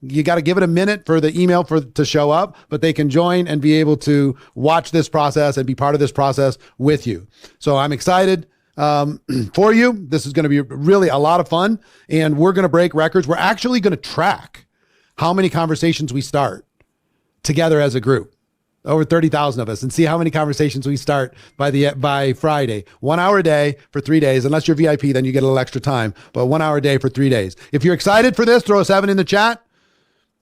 You got to give it a minute for the email to show up, but they can join and be able to watch this process and be part of this process with you. So I'm excited for you. This is going to be really a lot of fun, and we're going to break records. We're actually going to track how many conversations we start together as a group, over 30,000 of us, and see how many conversations we start by Friday. 1 hour a day for 3 days. Unless you're VIP, then you get a little extra time, but 1 hour a day for 3 days. If you're excited for this, throw a 7 in the chat.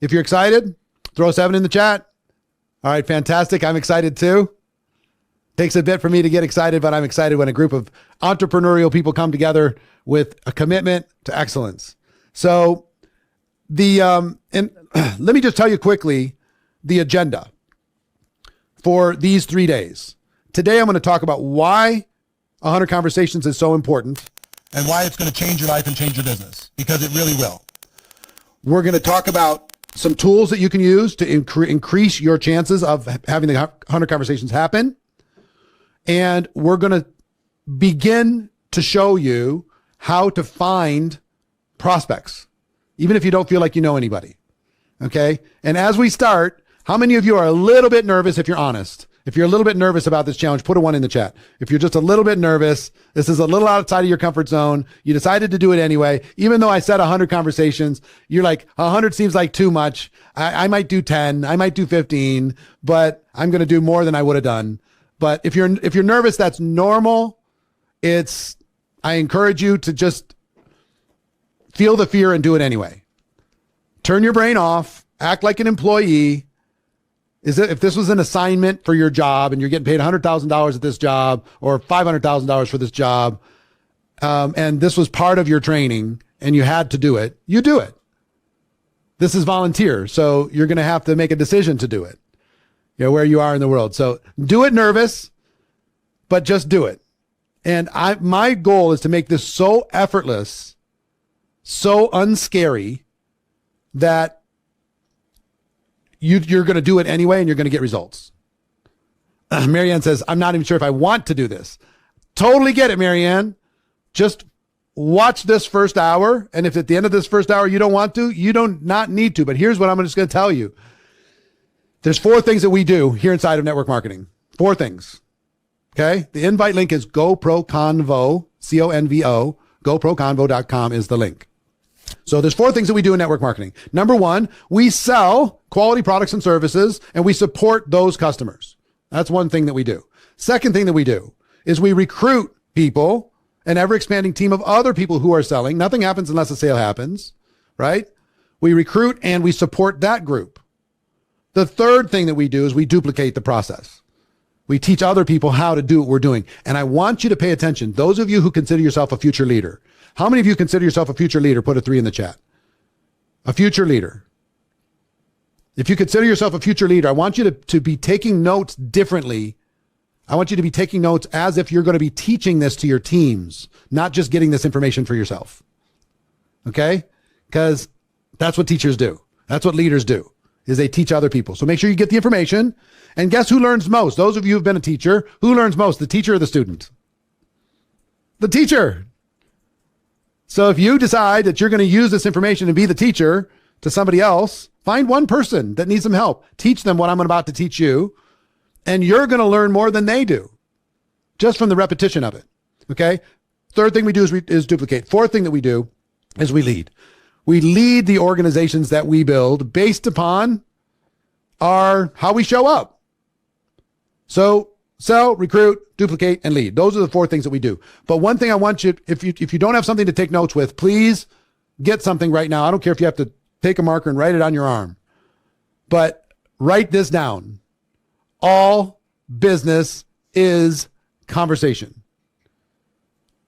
If you're excited, throw a 7 in the chat. All right, fantastic. I'm excited too. Takes a bit for me to get excited, but I'm excited when a group of entrepreneurial people come together with a commitment to excellence. So and let me just tell you quickly the agenda for these 3 days. Today, I'm going to talk about why 100 Conversations is so important and why it's going to change your life and change your business, because it really will. We're going to talk about some tools that you can use to increase your chances of having the 100 Conversations happen. And we're going to begin to show you how to find prospects, even if you don't feel like you know anybody. Okay. And as we start, how many of you are a little bit nervous? If you're honest, if you're a little bit nervous about this challenge, put a 1 in the chat. If you're just a little bit nervous, this is a little outside of your comfort zone. You decided to do it anyway. Even though I said 100 conversations, you're like, 100 seems like too much. I might do 10, I might do 15, but I'm going to do more than I would have done. But if you're nervous, that's normal. I encourage you to just feel the fear and do it anyway. Turn your brain off, act like an employee. If this was an assignment for your job and you're getting paid $100,000 at this job or $500,000 for this job, and this was part of your training and you had to do it, you do it. This is volunteer, so you're going to have to make a decision to do it, where you are in the world. So do it nervous, but just do it. And my goal is to make this so effortless, so unscary that you're going to do it anyway and you're going to get results. Marianne says, I'm not even sure if I want to do this. Totally get it, Marianne. Just watch this first hour. And if at the end of this first hour you don't want to, you don't not need to. But here's what I'm just going to tell you. There's 4 things that we do here inside of network marketing. 4 things. Okay. The invite link is GoProConvo, CONVO. GoProConvo.com is the link. So there's 4 things that we do in network marketing. Number 1, we sell quality products and services and we support those customers. That's one thing that we do. Second thing that we do is we recruit people, an ever expanding team of other people who are selling. Nothing happens unless a sale happens, right? We recruit and we support that group. The third thing that we do is we duplicate the process. We teach other people how to do what we're doing. And I want you to pay attention. Those of you who consider yourself a future leader, how many of you consider yourself a future leader? Put a 3 in the chat. A future leader. If you consider yourself a future leader, I want you to be taking notes differently. I want you to be taking notes as if you're going to be teaching this to your teams, not just getting this information for yourself. Okay? Because that's what teachers do. That's what leaders do, is they teach other people. So make sure you get the information. And guess who learns most? Those of you who've been a teacher, who learns most, the teacher or the student? The teacher. So if you decide that you're going to use this information and be the teacher to somebody else, find one person that needs some help. Teach them what I'm about to teach you, and you're going to learn more than they do just from the repetition of it. Okay? Third thing we do is duplicate. Fourth thing that we do is we lead. We lead the organizations that we build based upon how we show up. So sell, recruit, duplicate, and lead. Those are the 4 things that we do. But one thing I want you, if you don't have something to take notes with, please get something right now. I don't care if you have to take a marker and write it on your arm, but write this down. All business is conversation.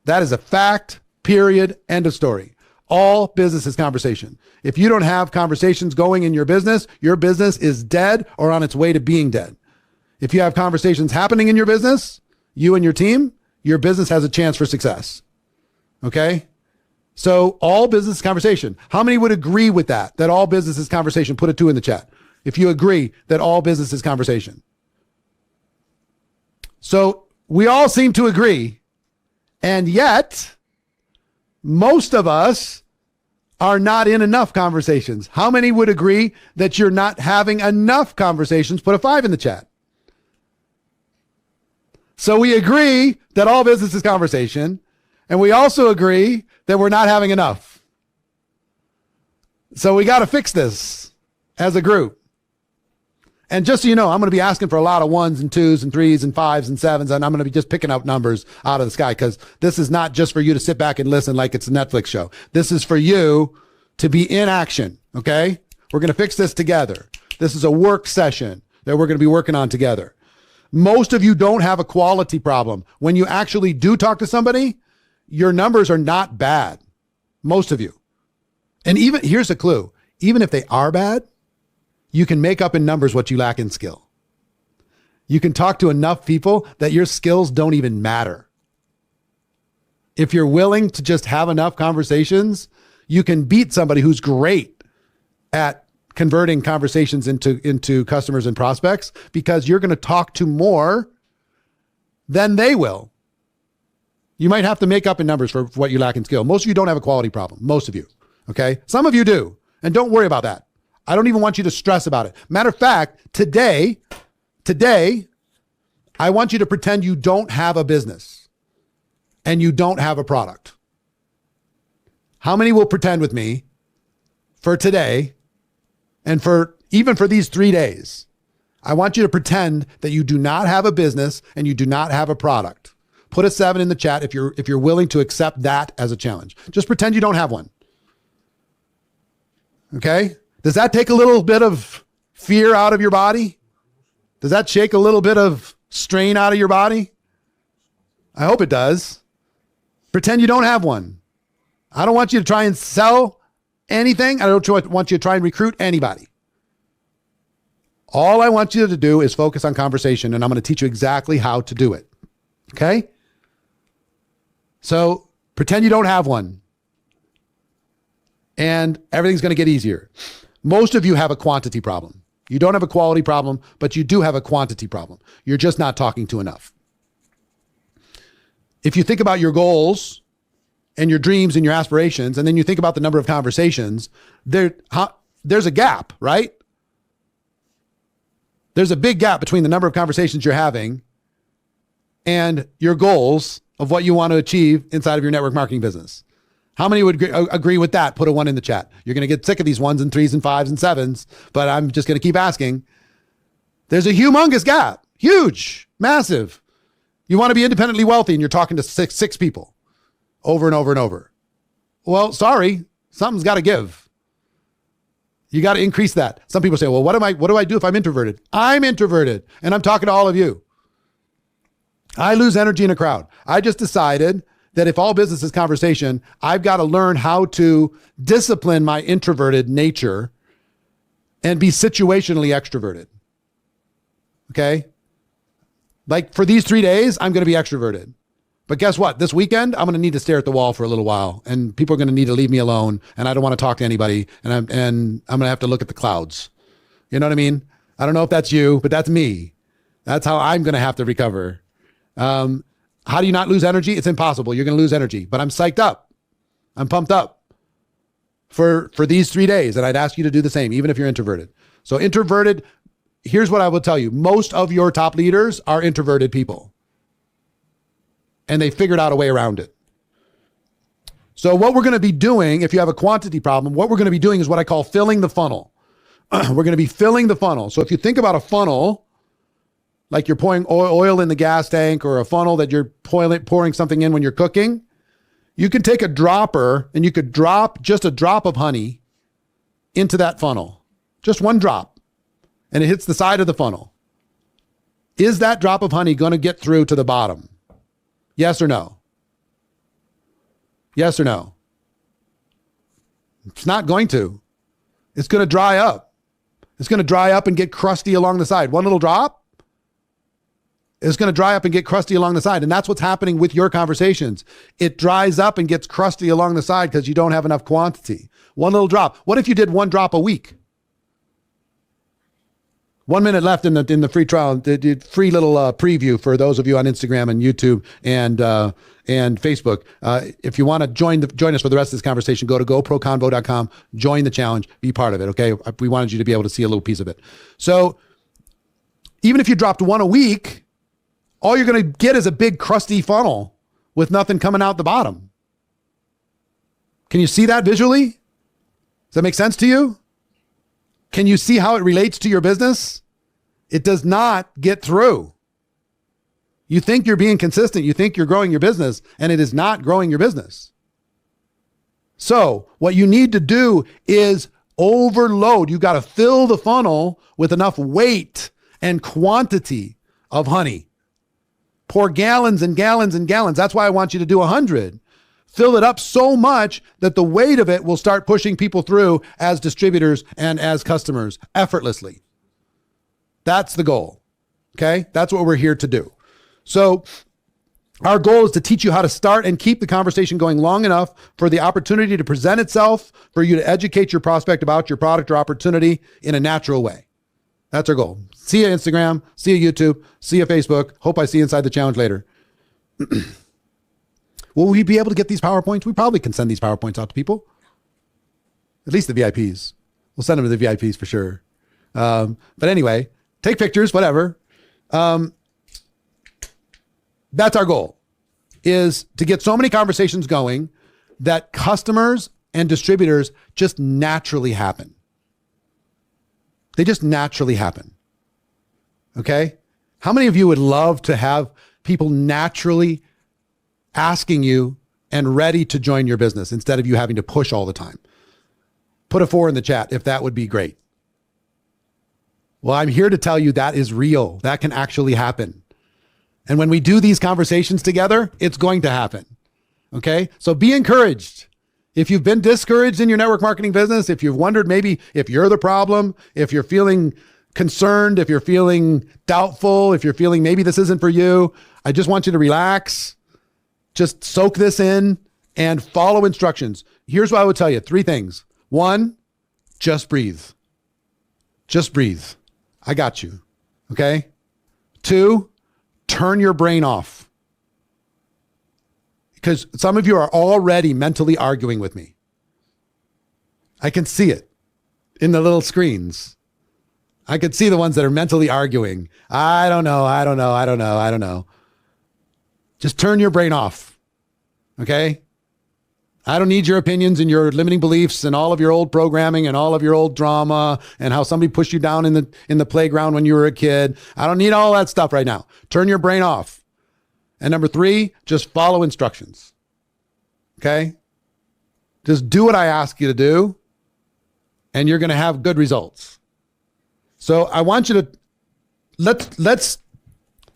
That is a fact, period, end of story. All business is conversation. If you don't have conversations going in your business is dead or on its way to being dead. If you have conversations happening in your business, you and your team, your business has a chance for success. Okay? So all business is conversation. How many would agree with that all business is conversation? Put a 2 in the chat. If you agree that all business is conversation. So we all seem to agree. And yet, most of us are not in enough conversations? How many would agree that you're not having enough conversations? Put a 5 in the chat. So we agree that all business is conversation, and we also agree that we're not having enough. So we got to fix this as a group. And just so you know, I'm going to be asking for a lot of 1s and 2s and 3s and 5s and 7s, and I'm going to be just picking out numbers out of the sky, because this is not just for you to sit back and listen like it's a Netflix show. This is for you to be in action, okay? We're going to fix this together. This is a work session that we're going to be working on together. Most of you don't have a quality problem. When you actually do talk to somebody, your numbers are not bad. Most of you. And even, here's a clue, even if they are bad, you can make up in numbers what you lack in skill. You can talk to enough people that your skills don't even matter. If you're willing to just have enough conversations, you can beat somebody who's great at converting conversations into customers and prospects, because you're going to talk to more than they will. You might have to make up in numbers for what you lack in skill. Most of you don't have a quality problem. Most of you. Okay. Some of you do. And don't worry about that. I don't even want you to stress about it. Matter of fact, today, I want you to pretend you don't have a business and you don't have a product. How many will pretend with me for today and for even for these 3 days? I want you to pretend that you do not have a business and you do not have a product. Put a 7 in the chat if you're willing to accept that as a challenge. Just pretend you don't have one. Okay? Does that take a little bit of fear out of your body? Does that shake a little bit of strain out of your body? I hope it does. Pretend you don't have one. I don't want you to try and sell anything. I don't want you to try and recruit anybody. All I want you to do is focus on conversation, and I'm going to teach you exactly how to do it. Okay? So pretend you don't have one, and everything's going to get easier. Most of you have a quantity problem. You don't have a quality problem, but you do have a quantity problem. You're just not talking to enough. If you think about your goals and your dreams and your aspirations, and then you think about the number of conversations, there's a gap, right? There's a big gap between the number of conversations you're having and your goals of what you want to achieve inside of your network marketing business. How many would agree with that? Put a 1 in the chat. You're going to get sick of these 1s and 3s and 5s and 7s, but I'm just going to keep asking. There's a humongous gap. Huge, massive. You want to be independently wealthy and you're talking to six people over and over and over. Well, sorry, something's got to give. You got to increase that. Some people say, well, what do I do if I'm introverted? I'm introverted, and I'm talking to all of you. I lose energy in a crowd. I just decided that if all business is conversation, I've got to learn how to discipline my introverted nature and be situationally extroverted. Okay? Like for these 3 days, I'm going to be extroverted. But guess what? This weekend, I'm going to need to stare at the wall for a little while, and people are going to need to leave me alone, and I don't want to talk to anybody, and I'm going to have to look at the clouds. You know what I mean? I don't know if that's you, but that's me. That's how I'm going to have to recover. How do you not lose energy? It's impossible. You're going to lose energy, but I'm psyched up. I'm pumped up for these 3 days. And I'd ask you to do the same, even if you're introverted. So introverted, here's what I will tell you. Most of your top leaders are introverted people, and they figured out a way around it. So what we're going to be doing, if you have a quantity problem, what we're going to be doing is what I call filling the funnel. We're going to be filling the funnel. So if you think about a funnel, like you're pouring oil in the gas tank, or a funnel that you're pouring something in when you're cooking, you can take a dropper and you could drop just a drop of honey into that funnel. Just one drop. And it hits the side of the funnel. Is that drop of honey going to get through to the bottom? Yes or no? Yes or no? It's not going to. It's going to dry up. It's going to dry up and get crusty along the side. One little drop, it's going to dry up and get crusty along the side. And that's what's happening with your conversations. It dries up and gets crusty along the side because you don't have enough quantity. One little drop. What if you did 1 drop a week? 1 minute left in the free trial, the free little preview for those of you on Instagram and YouTube and Facebook. If you want to join us for the rest of this conversation, go to goproconvo.com, join the challenge, be part of it. Okay, we wanted you to be able to see a little piece of it. So even if you dropped one a week, all you're going to get is a big crusty funnel with nothing coming out the bottom. Can you see that visually? Does that make sense to you? Can you see how it relates to your business? It does not get through. You think you're being consistent. You think you're growing your business, and it is not growing your business. So what you need to do is overload. You got to fill the funnel with enough weight and quantity of honey. Pour gallons and gallons and gallons. That's why I want you to do 100. Fill it up so much that the weight of it will start pushing people through as distributors and as customers effortlessly. That's the goal. Okay? That's what we're here to do. So our goal is to teach you how to start and keep the conversation going long enough for the opportunity to present itself, for you to educate your prospect about your product or opportunity in a natural way. That's our goal. See you Instagram, see you YouTube, see you Facebook. Hope I see you inside the challenge later. Will we be able to get these PowerPoints? We probably can send these PowerPoints out to people. At least the VIPs. We'll send them to the VIPs for sure. But anyway, take pictures, whatever. That's our goal, is to get so many conversations going that customers and distributors just naturally happen. They just naturally happen. Okay? How many of you would love to have people naturally asking you and ready to join your business instead of you having to push all the time? Put a 4 in the chat if that would be great. Well, I'm here to tell you that is real. That can actually happen. And when we do these conversations together, it's going to happen. Okay? So be encouraged. If you've been discouraged in your network marketing business, if you've wondered maybe if you're the problem, if you're feeling concerned, if you're feeling doubtful, if you're feeling maybe this isn't for you, I just want you to relax. Just soak this in and follow instructions. Here's what I would tell you. 3 things. 1, just breathe. Just breathe. I got you. Okay? 2, turn your brain off. Because some of you are already mentally arguing with me. I can see it in the little screens. I can see the ones that are mentally arguing. I don't know. Just turn your brain off. Okay? I don't need your opinions and your limiting beliefs and all of your old programming and all of your old drama and how somebody pushed you down in the playground when you were a kid. I don't need all that stuff right now. Turn your brain off. And number 3, just follow instructions. Okay? Just do what I ask you to do, and you're going to have good results. So I want you to let's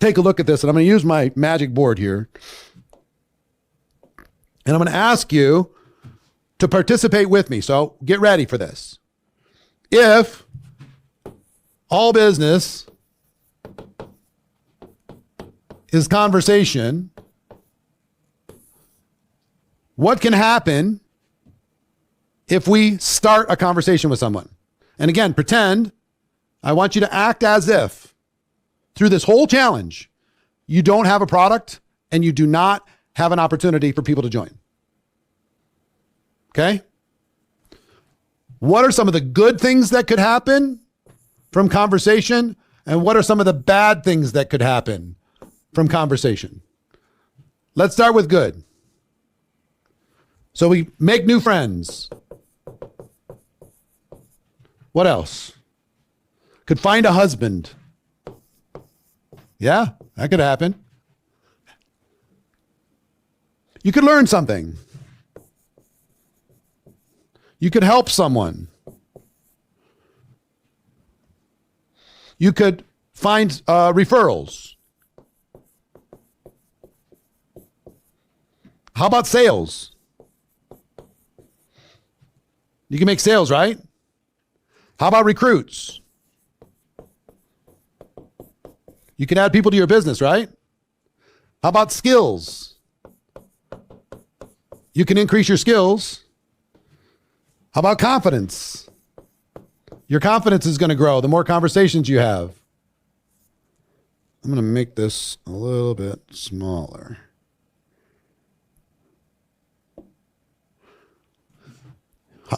take a look at this, and I'm going to use my magic board here. And I'm going to ask you to participate with me. So get ready for this. If all business is conversation, what can happen if we start a conversation with someone? And again, pretend, I want you to act as if through this whole challenge, you don't have a product and you do not have an opportunity for people to join. Okay? What are some of the good things that could happen from conversation? And what are some of the bad things that could happen from conversation? Let's start with good. So we make new friends. What else? Could find a husband. Yeah, that could happen. You could learn something. You could help someone. You could find referrals. How about sales? You can make sales, right? How about recruits? You can add people to your business, right? How about skills? You can increase your skills. How about confidence? Your confidence is going to grow the more conversations you have. I'm going to make this a little bit smaller.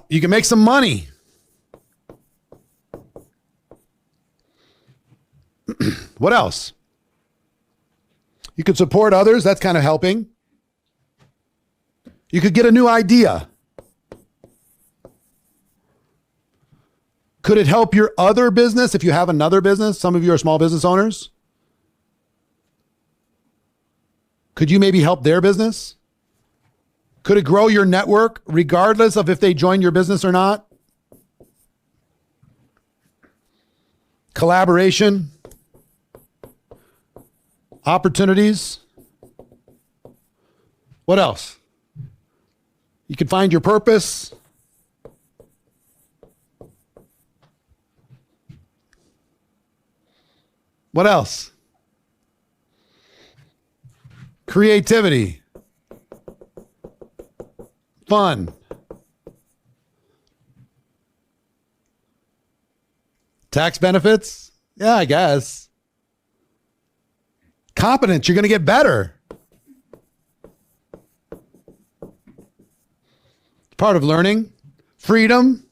You can make some money. What else? You could support others. That's kind of helping. You could get a new idea. Could it help your other business if you have another business? Some of you are small business owners. Could you maybe help their business? Could it grow your network regardless of if they join your business or not? Collaboration, opportunities. What else? You can find your purpose. What else? Creativity. Fun. Tax benefits? Yeah, I guess. Competence, you're going to get better. Part of learning. Freedom.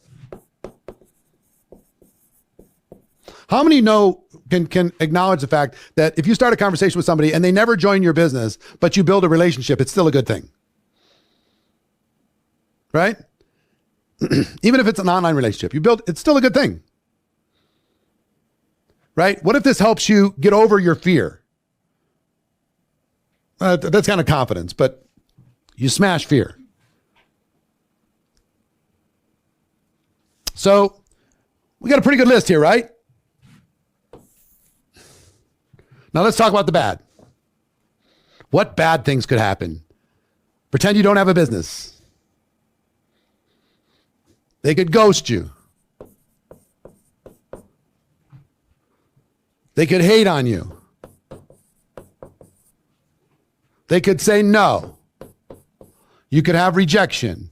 How many know, can acknowledge the fact that if you start a conversation with somebody and they never join your business, but you build a relationship, it's still a good thing? Right? Even if it's an online relationship, it's still a good thing. Right? What if this helps you get over your fear? That's kind of confidence, but you smash fear. So we got a pretty good list here, right? Now let's talk about the bad. What bad things could happen? Pretend you don't have a business. They could ghost you. They could hate on you. They could say no. You could have rejection.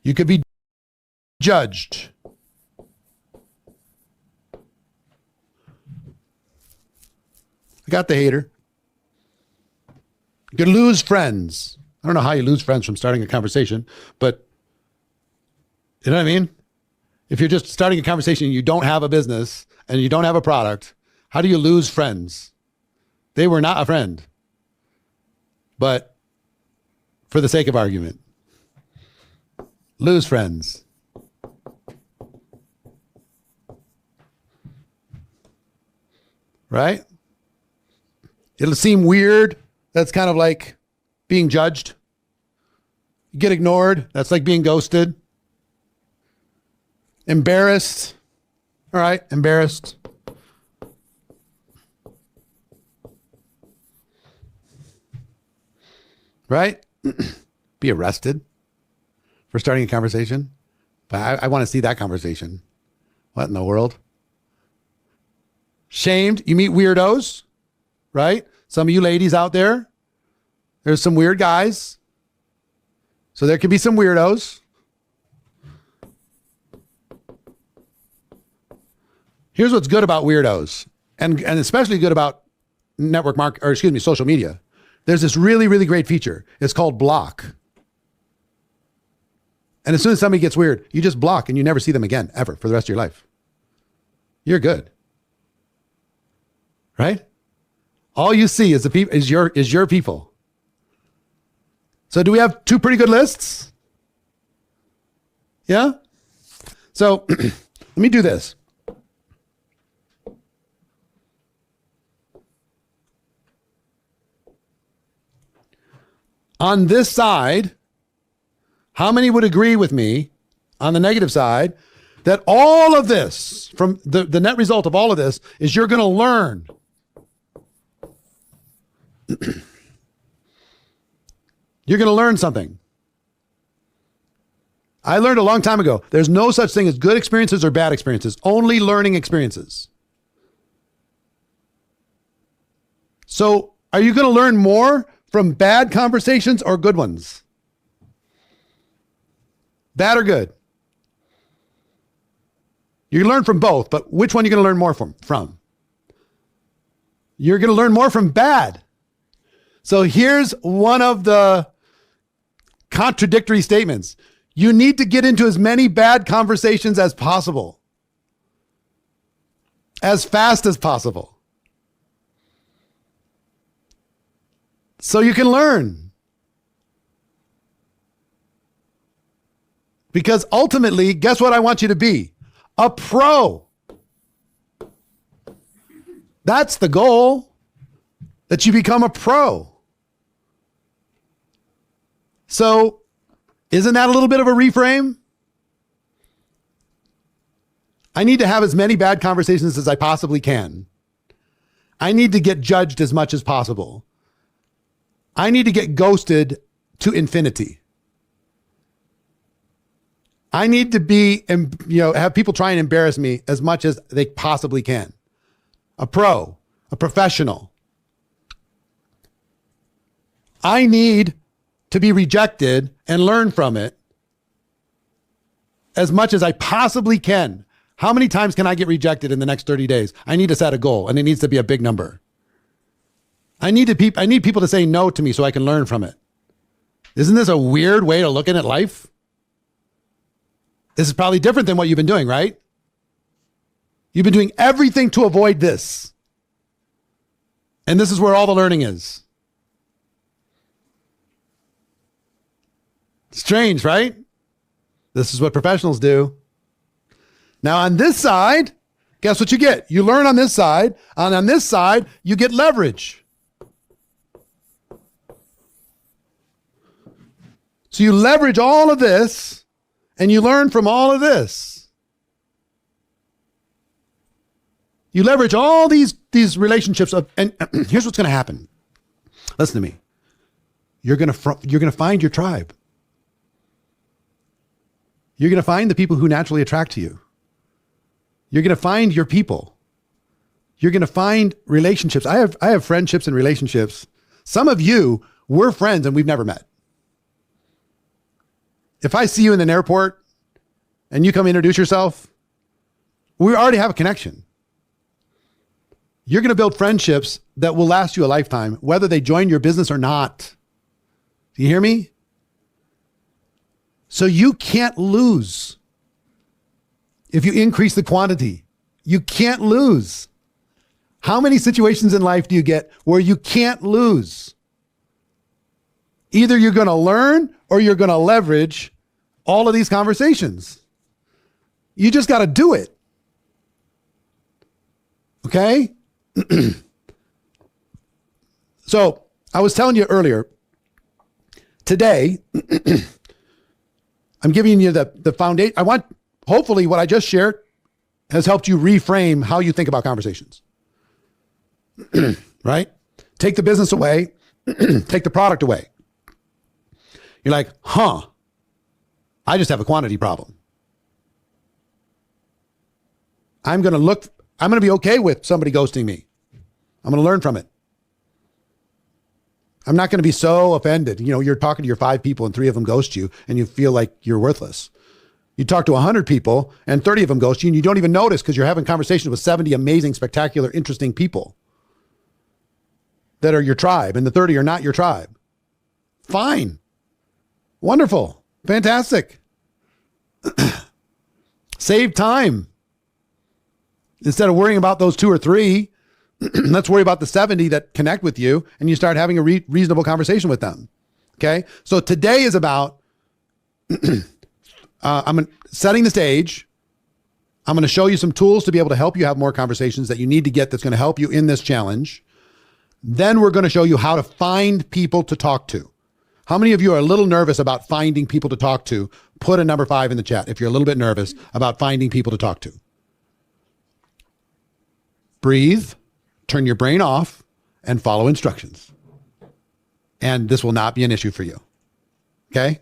You could be judged. I got the hater. You could lose friends. I don't know how you lose friends from starting a conversation, but you know what I mean? If you're just starting a conversation and you don't have a business and you don't have a product, how do you lose friends? They were not a friend. But for the sake of argument, lose friends. Right? It'll seem weird. That's kind of like being judged. You get ignored. That's like being ghosted. Embarrassed. All right, embarrassed. Right? Be arrested for starting a conversation. But I want to see that conversation. What in the world? Shamed. You meet weirdos, right? Some of you ladies out there, there's some weird guys. So there could be some weirdos. Here's what's good about weirdos, and especially good about social media. There's this really, really great feature. It's called block. And as soon as somebody gets weird, you just block and you never see them again, ever, for the rest of your life. You're good. Right? All you see is your people. So do we have two pretty good lists? Yeah? So let me do this. On this side, how many would agree with me on the negative side that all of this, from the net result of all of this, is you're going to learn? You're going to learn something. I learned a long time ago, there's no such thing as good experiences or bad experiences, only learning experiences. So are you going to learn more from bad conversations or good ones? Bad or good? You learn from both, but which one are you going to learn more from? You're going to learn more from bad. So here's one of the contradictory statements. You need to get into as many bad conversations as possible, as fast as possible, so you can learn. Because ultimately, guess what I want you to be? A pro. That's the goal, that you become a pro. So, isn't that a little bit of a reframe? I need to have as many bad conversations as I possibly can. I need to get judged as much as possible. I need to get ghosted to infinity. I need to be, have people try and embarrass me as much as they possibly can. A pro, a professional. I need to be rejected and learn from it as much as I possibly can. How many times can I get rejected in the next 30 days? I need to set a goal, and it needs to be a big number. I need people to say no to me so I can learn from it. Isn't this a weird way of looking at life? This is probably different than what you've been doing, right? You've been doing everything to avoid this. And this is where all the learning is. Strange, right? This is what professionals do. Now on this side, guess what you get? You learn on this side. And on this side, you get leverage. So you leverage all of this and you learn from all of this. You leverage all these relationships and here's what's going to happen. Listen to me. You're going to find your tribe. You're going to find the people who naturally attract to you. You're going to find your people. You're going to find relationships. I have friendships and relationships. Some of you, we're friends and we've never met. If I see you in an airport and you come introduce yourself, we already have a connection. You're going to build friendships that will last you a lifetime, whether they join your business or not. Do you hear me? So you can't lose. If you increase the quantity, you can't lose. How many situations in life do you get where you can't lose? Either you're going to learn or you're going to leverage all of these conversations. You just got to do it. Okay? So I was telling you earlier, today, I'm giving you the foundation. Hopefully what I just shared has helped you reframe how you think about conversations. Right? Take the business away, take the product away. You're like, I just have a quantity problem. I'm going to be okay with somebody ghosting me. I'm going to learn from it. I'm not going to be so offended. You're talking to your 5 people and 3 of them ghost you and you feel like you're worthless. You talk to 100 people and 30 of them ghost you and you don't even notice because you're having conversations with 70 amazing, spectacular, interesting people that are your tribe and the 30 are not your tribe. Fine. Wonderful. Fantastic. Save time. Instead of worrying about those 2 or 3, let's worry about the 70 that connect with you and you start having a reasonable conversation with them. Okay. So today is about, setting the stage. I'm going to show you some tools to be able to help you have more conversations that you need to get that's going to help you in this challenge. Then we're going to show you how to find people to talk to. How many of you are a little nervous about finding people to talk to? Put a number 5 in the chat if you're a little bit nervous about finding people to talk to. Breathe, turn your brain off, and follow instructions. And this will not be an issue for you. Okay?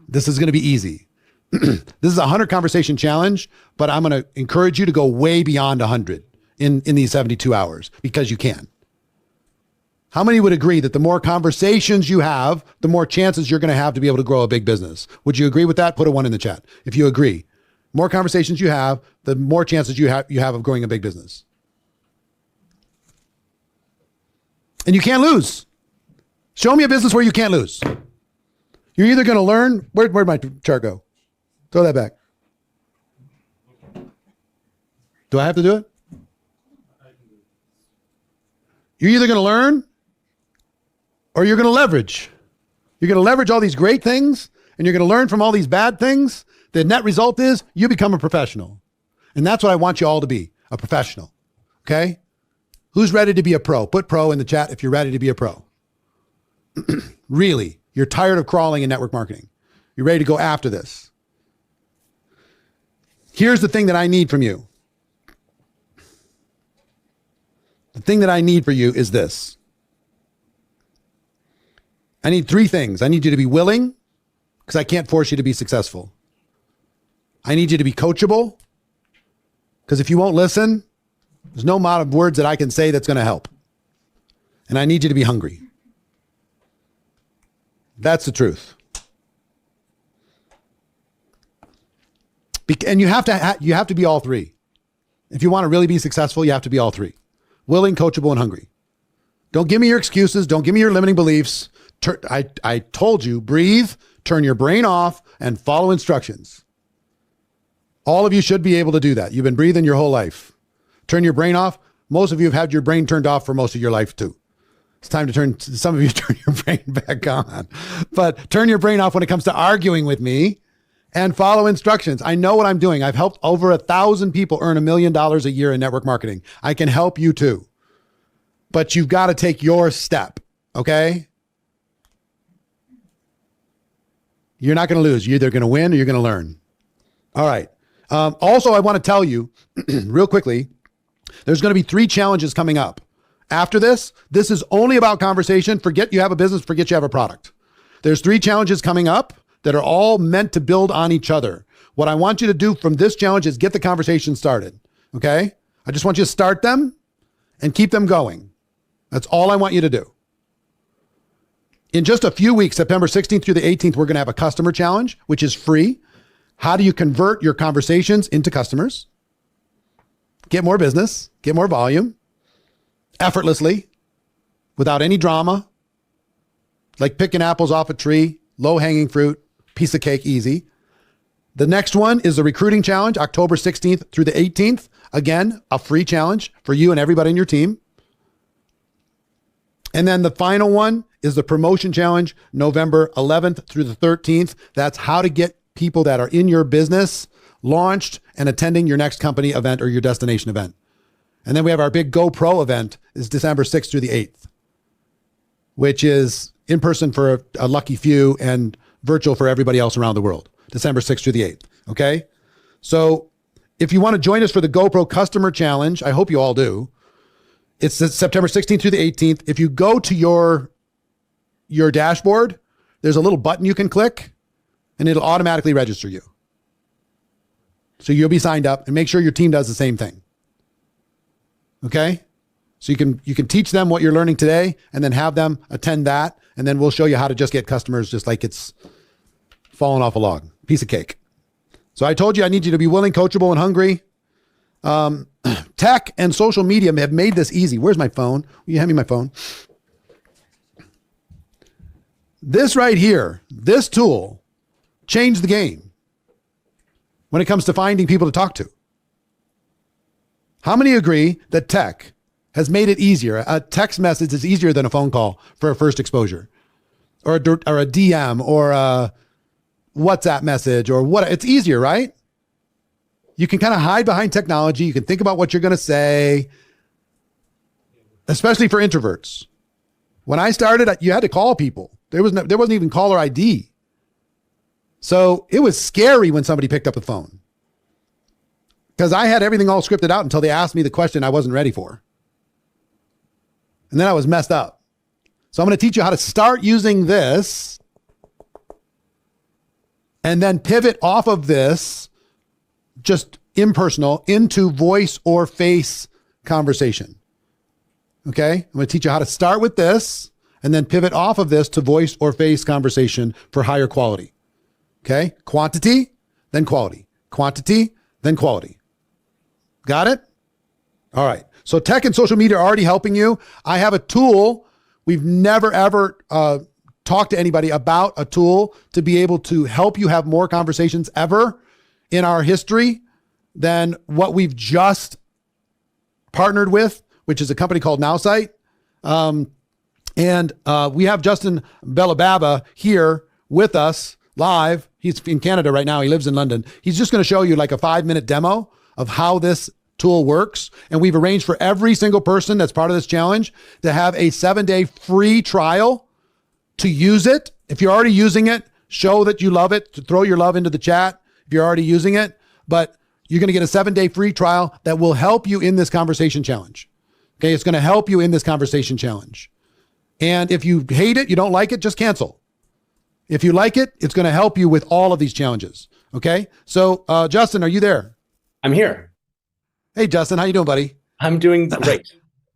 This is going to be easy. This is a 100 conversation challenge, but I'm going to encourage you to go way beyond 100 in these 72 hours because you can. How many would agree that the more conversations you have, the more chances you're going to have to be able to grow a big business? Would you agree with that? Put a 1 in the chat if you agree. More conversations you have, the more chances you have of growing a big business. And you can't lose. Show me a business where you can't lose. You're either going to learn. Where'd my chart go? Throw that back. Do I have to do it? You're either going to learn or you're going to leverage. You're going to leverage all these great things and you're going to learn from all these bad things. The net result is you become a professional. And that's what I want you all to be, a professional. Okay? Who's ready to be a pro? Put pro in the chat if you're ready to be a pro. Really, you're tired of crawling in network marketing. You're ready to go after this. Here's the thing that I need from you. The thing that I need for you is this. I need 3 things. I need you to be willing, because I can't force you to be successful. I need you to be coachable, because if you won't listen, there's no amount of words that I can say that's going to help. And I need you to be hungry. That's the truth. And you have to be all 3. If you want to really be successful, you have to be all 3. Willing, coachable, and hungry. Don't give me your excuses. Don't give me your limiting beliefs. I told you, breathe, turn your brain off, and follow instructions. All of you should be able to do that. You've been breathing your whole life. Turn your brain off. Most of you have had your brain turned off for most of your life too. It's time to some of you turn your brain back on. But turn your brain off when it comes to arguing with me and follow instructions. I know what I'm doing. I've helped over 1,000 people earn $1 million a year in network marketing. I can help you too. But you've got to take your step, okay? You're not going to lose. You're either going to win or you're going to learn. All right. Also, I want to tell you real quickly, there's going to be 3 challenges coming up. After this is only about conversation. Forget you have a business, forget you have a product. There's 3 challenges coming up that are all meant to build on each other. What I want you to do from this challenge is get the conversation started. Okay? I just want you to start them and keep them going. That's all I want you to do. In just a few weeks, September 16th through the 18th, we're going to have a customer challenge, which is free. How do you convert your conversations into customers? Get more business, get more volume, effortlessly, without any drama, like picking apples off a tree, low-hanging fruit, piece of cake, easy. The next one is the recruiting challenge, October 16th through the 18th. Again, a free challenge for you and everybody in your team. And then the final one is the promotion challenge, November 11th through the 13th. That's how to get people that are in your business launched and attending your next company event or your destination event. And then we have our big GoPro event is December 6th through the 8th, which is in person for a lucky few and virtual for everybody else around the world, December 6th through the 8th. Okay. So if you want to join us for the GoPro customer challenge, I hope you all do. It's September 16th through the 18th. If you go to your dashboard, there's a little button you can click and it'll automatically register you. So you'll be signed up, and make sure your team does the same thing. Okay? So you can teach them what you're learning today and then have them attend that. And then we'll show you how to just get customers just like it's falling off a log, piece of cake. So I told you I need you to be willing, coachable, and hungry. Tech and social media have made this easy. Where's my phone? Will you hand me my phone? This right here, this tool changed the game when it comes to finding people to talk to. How many agree that tech has made it easier? A text message is easier than a phone call for a first exposure, or a DM, or a WhatsApp message, or what? It's easier, right? You can kind of hide behind technology. You can think about what you're going to say, especially for introverts. When I started, you had to call people. There wasn't even caller ID. So it was scary when somebody picked up the phone, because I had everything all scripted out until they asked me the question I wasn't ready for. And then I was messed up. So I'm going to teach you how to start using this and then pivot off of this, just impersonal, into voice or face conversation. Okay. I'm going to teach you how to start with this and then pivot off of this to voice or face conversation for higher quality. Okay. Quantity, then quality. Quantity, then quality. Got it? All right. So tech and social media are already helping you. I have a tool. We've never, ever talked to anybody about a tool to be able to help you have more conversations ever in our history than what we've just partnered with, which is a company called Nowsight. And we have Justin Belababa here with us live. He's in Canada right now. He lives in London. He's just going to show you like a 5-minute demo of how this tool works. And we've arranged for every single person that's part of this challenge to have a 7-day free trial to use it. If you're already using it, show that you love it, to throw your love into the chat if you're already using it. But you're going to get a 7-day free trial that will help you in this conversation challenge. Okay. It's going to help you in this conversation challenge. And if you hate it, you don't like it, just cancel. If you like it, it's going to help you with all of these challenges. Okay. So, Justin, are you there? I'm here. Hey, Justin, how you doing, buddy? I'm doing great.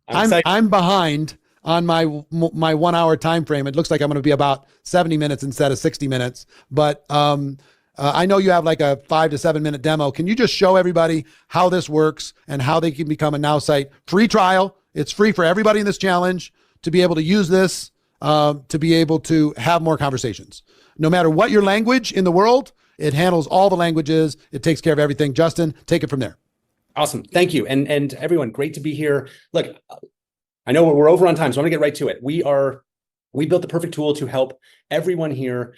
I'm behind on my 1 hour time frame. It looks like I'm going to be about 70 minutes instead of 60 minutes. But I know you have like a 5 to 7 minute demo. Can you just show everybody how this works and how they can become a Nowsight free trial? It's free for everybody in this challenge to be able to use this, to be able to have more conversations. No matter what your language in the world, it handles all the languages. It takes care of everything. Justin, take it from there. Awesome. Thank you. And everyone, great to be here. Look, I know we're over on time, so I want to get right to it. We built the perfect tool to help everyone here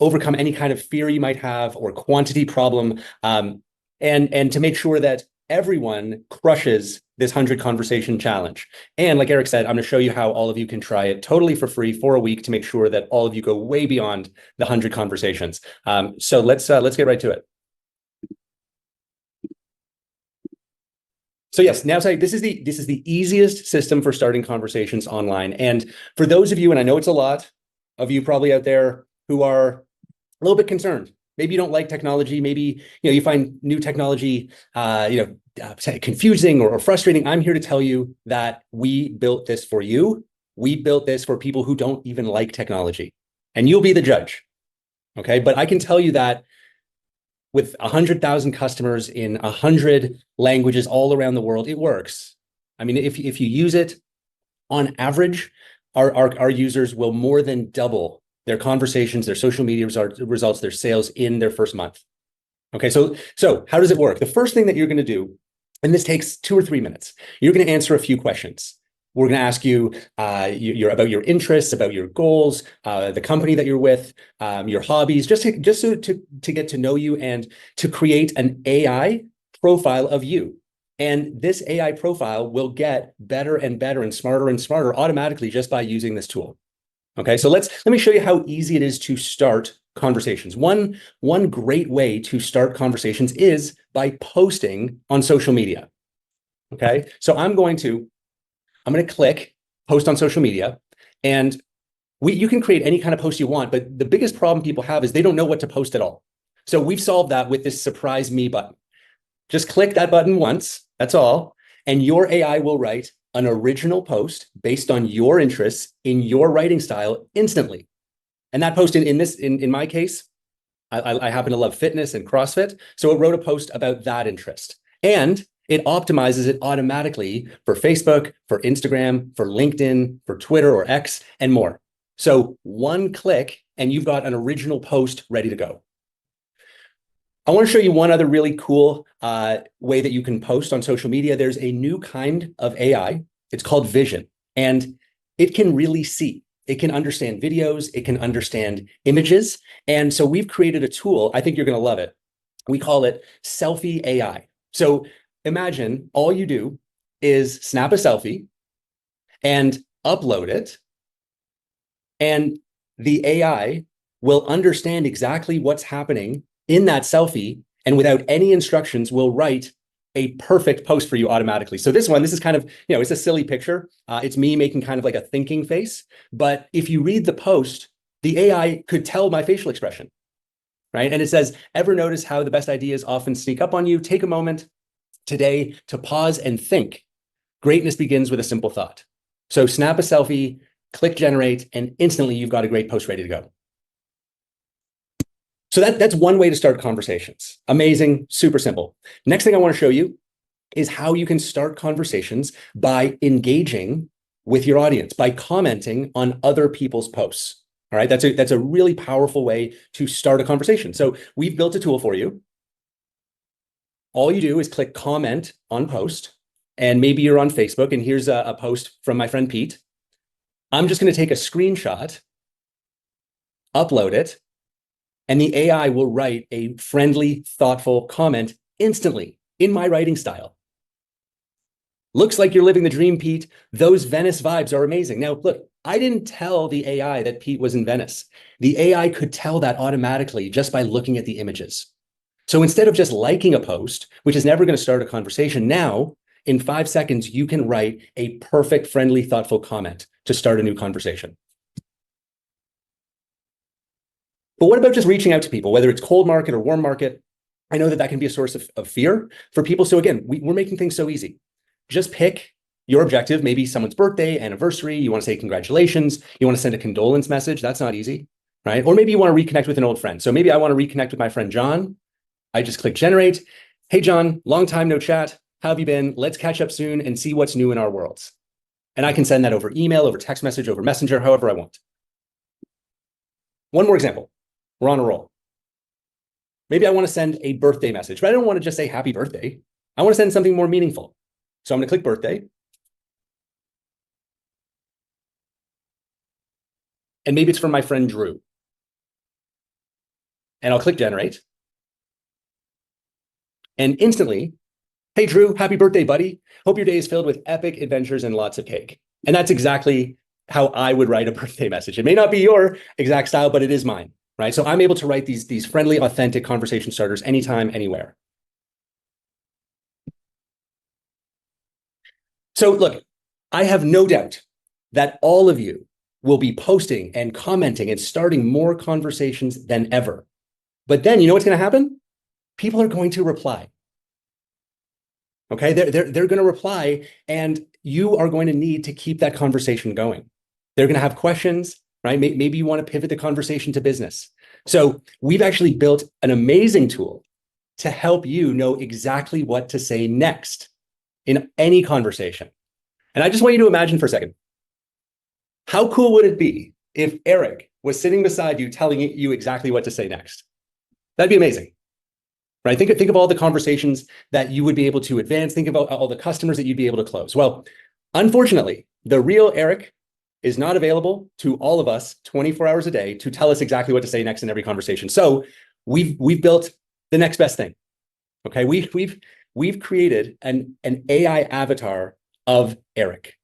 overcome any kind of fear you might have or quantity problem, and to make sure that everyone crushes this 100 conversation challenge. And like Eric said, I'm going to show you how all of you can try it totally for free for a week to make sure that all of you go way beyond the 100 conversations. So let's get right to it. So yes, Nowsight, this is the easiest system for starting conversations online. And for those of you, and I know it's a lot of you probably out there who are a little bit concerned, maybe you don't like technology, maybe you find new technology confusing or frustrating. I'm here to tell you that we built this for you. We built this for people who don't even like technology, and you'll be the judge. Okay, but I can tell you that with 100,000 customers in 100 languages all around the world, it works. I mean, if you use it, on average, our users will more than double their conversations, their social media results, their sales in their first month. Okay, so how does it work? The first thing that you're going to do, and this takes 2 or 3 minutes, you're going to answer a few questions. We're going to ask you about your interests, about your goals, the company that you're with, your hobbies, just to get to know you and to create an AI profile of you. And this AI profile will get better and better and smarter automatically just by using this tool. Okay, so let me show you how easy it is to start conversations. One great way to start conversations is by posting on social media. Okay, so I'm going to click post on social media, and you can create any kind of post you want, but the biggest problem people have is they don't know what to post at all. So we've solved that with this surprise me button. Just click that button once, that's all, and your AI will write an original post based on your interests in your writing style instantly. And that post in my case, I happen to love fitness and CrossFit, so it wrote a post about that interest. And it optimizes it automatically for Facebook, for Instagram, for LinkedIn, for Twitter or X, and more. So one click and you've got an original post ready to go. I want to show you one other really cool way that you can post on social media. There's a new kind of AI. It's called Vision, and it can really see. It can understand videos. It can understand images. And so we've created a tool. I think you're going to love it. We call it Selfie AI. So imagine all you do is snap a selfie and upload it, and the AI will understand exactly what's happening in that selfie, and without any instructions will write a perfect post for you automatically. So this is kind of, it's a silly picture. It's me making kind of like a thinking face. But if you read the post, the AI could tell my facial expression, right? And it says, ever notice how the best ideas often sneak up on you? Take a moment today to pause and think. Greatness begins with a simple thought. So snap a selfie, click generate, and instantly you've got a great post ready to go. So that's one way to start conversations. Amazing, super simple. Next thing I want to show you is how you can start conversations by engaging with your audience, by commenting on other people's posts. All right, that's a really powerful way to start a conversation. So we've built a tool for you. All you do is click comment on post, and maybe you're on Facebook, and here's a post from my friend Pete. I'm just going to take a screenshot, upload it, and the AI will write a friendly, thoughtful comment instantly in my writing style. Looks like you're living the dream, Pete. Those Venice vibes are amazing. Now, look, I didn't tell the AI that Pete was in Venice. The AI could tell that automatically just by looking at the images. So instead of just liking a post, which is never going to start a conversation, now in 5 seconds, you can write a perfect, friendly, thoughtful comment to start a new conversation. But what about just reaching out to people, whether it's cold market or warm market? I know that can be a source of fear for people. So again, we're making things so easy. Just pick your objective, maybe someone's birthday, anniversary, you want to say congratulations, you want to send a condolence message, that's not easy, right? Or maybe you want to reconnect with an old friend. So maybe I want to reconnect with my friend John. I just click generate. Hey, John, long time no chat. How have you been? Let's catch up soon and see what's new in our worlds. And I can send that over email, over text message, over Messenger, however I want. One more example. We're on a roll. Maybe I want to send a birthday message, but I don't want to just say happy birthday. I want to send something more meaningful. So I'm going to click birthday. And maybe it's from my friend Drew. And I'll click generate. And instantly, hey, Drew, happy birthday, buddy. Hope your day is filled with epic adventures and lots of cake. And that's exactly how I would write a birthday message. It may not be your exact style, but it is mine, right? So I'm able to write these friendly, authentic conversation starters anytime, anywhere. So look, I have no doubt that all of you will be posting and commenting and starting more conversations than ever. But then you know what's going to happen? People are going to reply. Okay, they're going to reply, and you are going to need to keep that conversation going. They're going to have questions, right? Maybe you want to pivot the conversation to business. So we've actually built an amazing tool to help you know exactly what to say next in any conversation. And I just want you to imagine for a second, how cool would it be if Eric was sitting beside you telling you exactly what to say next? That'd be amazing. Right? Think of all the conversations that you would be able to advance. Think about all the customers that you'd be able to close. Well, unfortunately, the real Eric is not available to all of us 24 hours a day to tell us exactly what to say next in every conversation. So we've built the next best thing. Okay, we've created an AI avatar of Eric.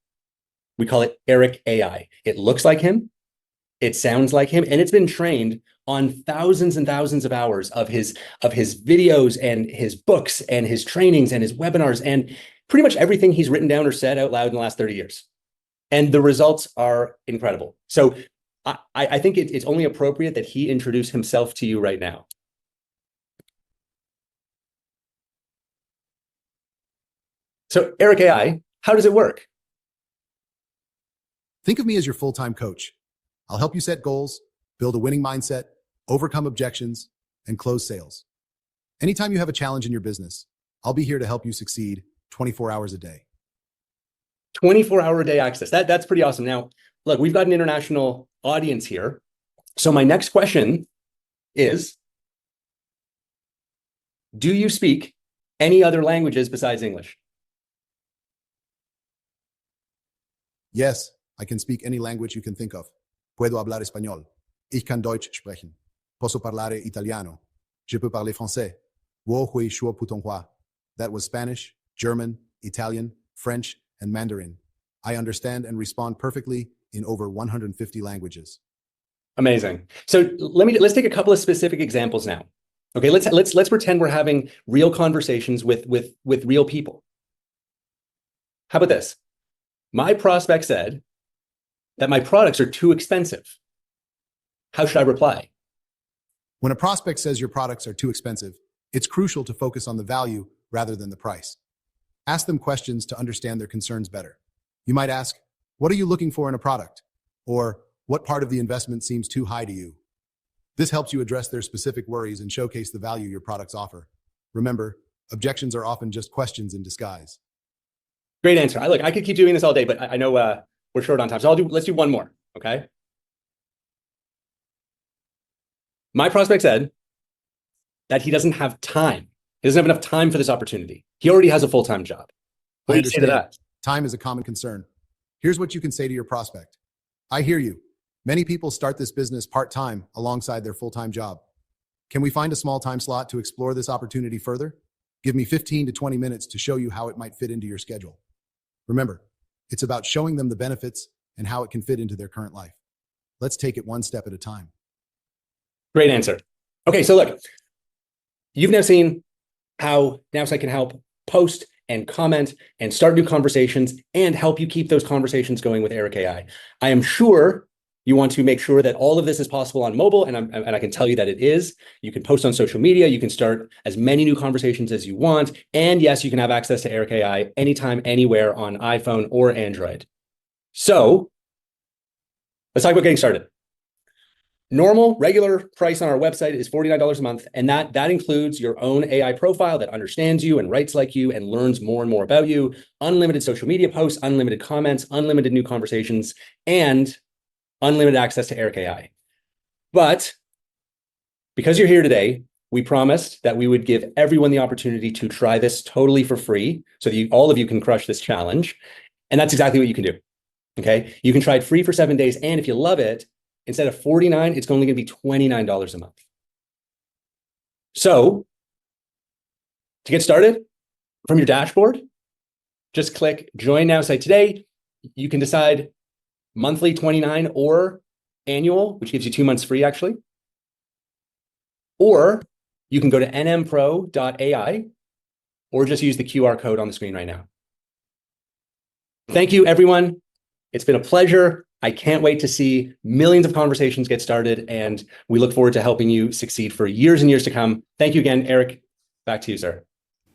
We call it Eric AI. It looks like him, it sounds like him, and it's been trained on thousands and thousands of hours of his videos and his books and his trainings and his webinars and pretty much everything he's written down or said out loud in the last 30 years. And the results are incredible. So I think it's only appropriate that he introduce himself to you right now. So Eric AI, how does it work? Think of me as your full-time coach. I'll help you set goals, build a winning mindset, overcome objections, and close sales. Anytime you have a challenge in your business, I'll be here to help you succeed 24 hours a day. 24-hour-a-day access. That's pretty awesome. Now, look, we've got an international audience here. So my next question is, do you speak any other languages besides English? Yes, I can speak any language you can think of. Puedo hablar español. Ich kann Deutsch sprechen. Posso parlare italiano. Je peux parler français. Wo hui shuo putonghua. That was Spanish, German, Italian, French, and Mandarin. I understand and respond perfectly in over 150 languages. Amazing. So let's take a couple of specific examples now. Okay, let's pretend we're having real conversations with real people. How about this? My prospect said that my products are too expensive. How should I reply? When a prospect says your products are too expensive, it's crucial to focus on the value rather than the price. Ask them questions to understand their concerns better. You might ask, what are you looking for in a product? Or what part of the investment seems too high to you? This helps you address their specific worries and showcase the value your products offer. Remember, objections are often just questions in disguise. Great answer. Look, I could keep doing this all day, but I know we're short on time. So let's do one more, okay? My prospect said that he doesn't have time. He doesn't have enough time for this opportunity. He already has a full-time job. What do you say to that? Time is a common concern. Here's what you can say to your prospect. I hear you. Many people start this business part-time alongside their full-time job. Can we find a small time slot to explore this opportunity further? Give me 15 to 20 minutes to show you how it might fit into your schedule. Remember, it's about showing them the benefits and how it can fit into their current life. Let's take it one step at a time. Great answer. Okay, so look, you've now seen how Nowsite can help post and comment and start new conversations and help you keep those conversations going with Eric AI. I am sure you want to make sure that all of this is possible on mobile, and I can tell you that it is. You can post on social media, you can start as many new conversations as you want, and yes, you can have access to Eric AI anytime, anywhere on iPhone or Android. So let's talk about getting started. Normal, regular price on our website is $49 a month, and that includes your own AI profile that understands you and writes like you and learns more and more about you, unlimited social media posts, unlimited comments, unlimited new conversations, and unlimited access to Eric AI. But because you're here today, we promised that we would give everyone the opportunity to try this totally for free so that all of you can crush this challenge. And that's exactly what you can do. Okay. You can try it free for 7 days. And if you love it, instead of $49, it's only going to be $29 a month. So to get started from your dashboard, just click Join Nowsite today. You can decide monthly $29 or annual, which gives you 2 months free actually. Or you can go to nmpro.ai or just use the QR code on the screen right now. Thank you, everyone. It's been a pleasure. I can't wait to see millions of conversations get started, and we look forward to helping you succeed for years and years to come. Thank you again, Eric. Back to you, sir.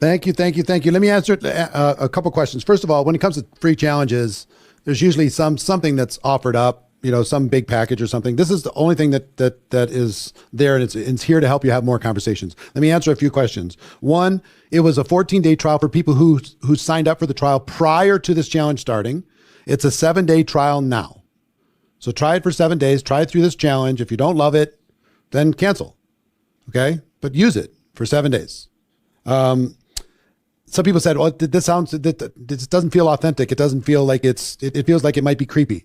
Thank you. Let me answer a couple questions. First of all, when it comes to free challenges, there's usually something that's offered up, some big package or something. This is the only thing that is there, and it's here to help you have more conversations. Let me answer a few questions. One, it was a 14-day trial for people who signed up for the trial prior to this challenge starting. It's a 7-day trial now. So try it for 7 days, try it through this challenge. If you don't love it, then cancel. Okay. But use it for 7 days. Some people said, well, this doesn't feel authentic. It doesn't feel like it feels like it might be creepy.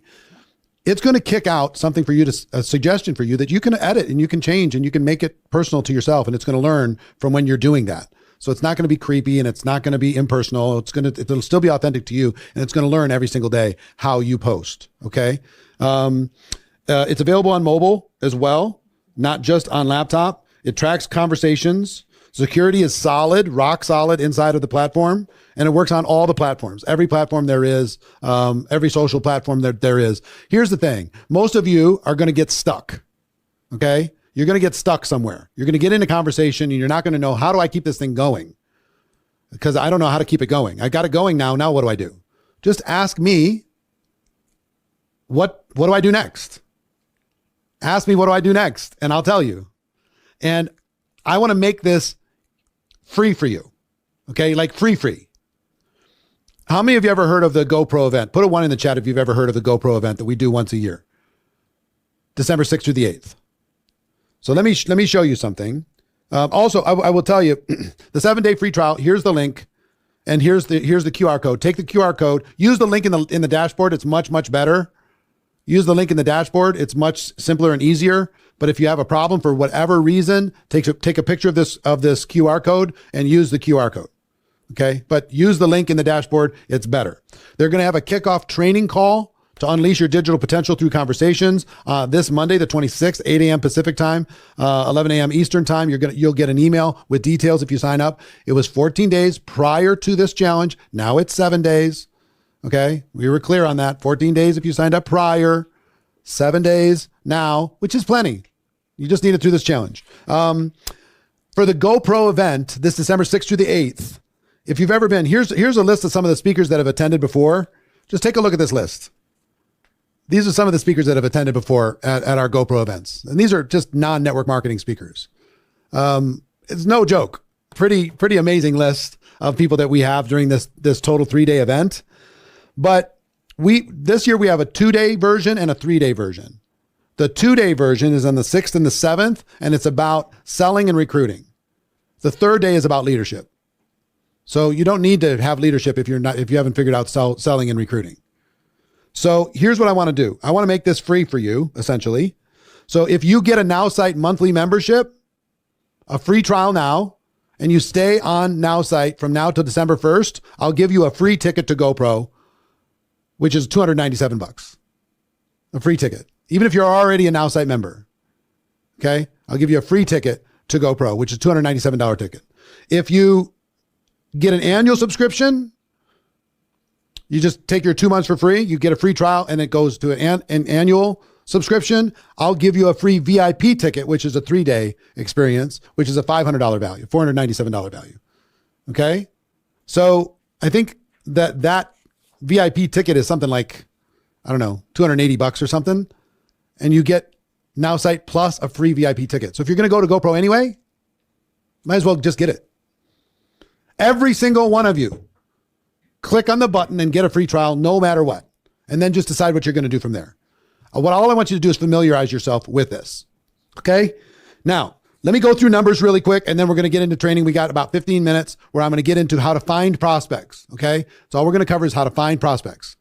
It's going to kick out something for you, a suggestion for you that you can edit and you can change and you can make it personal to yourself. And it's going to learn from when you're doing that. So it's not going to be creepy and it's not going to be impersonal. It'll still be authentic to you, and it's going to learn every single day how you post. Okay. It's available on mobile as well, not just on laptop. It tracks conversations. Security is solid, rock solid inside of the platform, and it works on all the platforms. Every platform there is, every social platform there is. Here's the thing. Most of you are going to get stuck. Okay. You're going to get stuck somewhere. You're going to get in a conversation and you're not going to know, how do I keep this thing going? Because I don't know how to keep it going. I got it going now. Now what do I do? Just ask me, what do I do next? Ask me, what do I do next? And I'll tell you. And I want to make this free for you. Okay. Like free. How many of you ever heard of the GoPro event? Put a 1 in the chat if you've ever heard of the GoPro event that we do once a year. December 6th through the 8th. So let me show you something. Also, I will tell you the 7-day free trial. Here's the link, and here's the QR code. Take the QR code. Use the link in the dashboard. It's much better. Use the link in the dashboard. It's much simpler and easier. But if you have a problem for whatever reason, take a picture of this QR code and use the QR code. Okay, but use the link in the dashboard. It's better. They're going to have a kickoff training call to unleash your digital potential through conversations. This Monday, the 26th, 8 a.m. Pacific time, 11 a.m. Eastern time. You'll get an email with details if you sign up. It was 14 days prior to this challenge. Now it's 7 days. Okay. We were clear on that. 14 days if you signed up prior, 7 days now, which is plenty. You just need it through this challenge. For the GoPro event, this December 6th through the 8th, if you've ever been, here's a list of some of the speakers that have attended before. Just take a look at this list. These are some of the speakers that have attended before at our GoPro events. And these are just non-network marketing speakers. It's no joke. Pretty amazing list of people that we have during this total 3-day event. But this year we have a 2-day version and a 3-day version. The 2-day version is on the 6th and the 7th, and it's about selling and recruiting. The 3rd day is about leadership. So you don't need to have leadership if you haven't figured out selling and recruiting. So here's what I want to do. I want to make this free for you, essentially. So if you get a NowSite monthly membership, a free trial now, and you stay on NowSite from now to December 1st, I'll give you a free ticket to GoPro, which is $297. A free ticket. Even if you're already a NowSite member. Okay? I'll give you a free ticket to GoPro, which is $297 ticket. If you get an annual subscription, you just take your 2 months for free. You get a free trial and it goes to an annual subscription. I'll give you a free VIP ticket, which is a 3-day experience, which is a $500 value, $497 value. Okay. So I think that VIP ticket is something like, I don't know, $280 or something. And you get NowSite plus a free VIP ticket. So if you're going to go to GoPro anyway, might as well just get it. Every single one of you, click on the button and get a free trial no matter what. And then just decide what you're going to do from there. All I want you to do is familiarize yourself with this. Okay. Now, let me go through numbers really quick, and then we're going to get into training. We got about 15 minutes where I'm going to get into how to find prospects. Okay. So all we're going to cover is how to find prospects.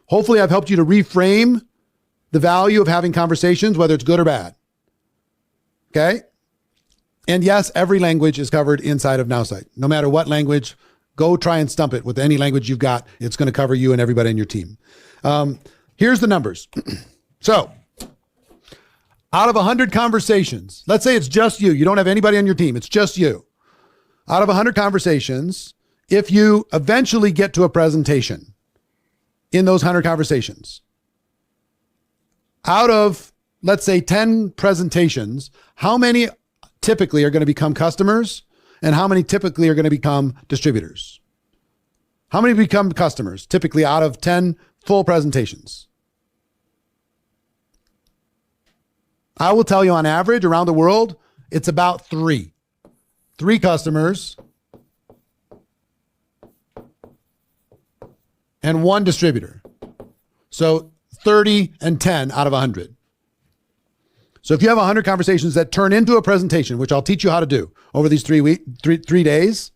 Hopefully I've helped you to reframe the value of having conversations, whether it's good or bad. Okay. And yes, every language is covered inside of NowSite. No matter what language, go try and stump it with any language you've got. It's going to cover you and everybody in your team. Here's the numbers. So out of 100 conversations, let's say it's just you. You don't have anybody on your team. It's just you. Out of 100 conversations, if you eventually get to a presentation in those 100 conversations, out of, let's say, 10 presentations, how many typically are going to become customers and how many typically are going to become distributors? How many become customers typically out of 10 full presentations? I will tell you on average around the world, it's about 3. 3 customers and 1 distributor. So 30 and 10 out of 100. So if you have 100 conversations that turn into a presentation, which I'll teach you how to do over these 3 days,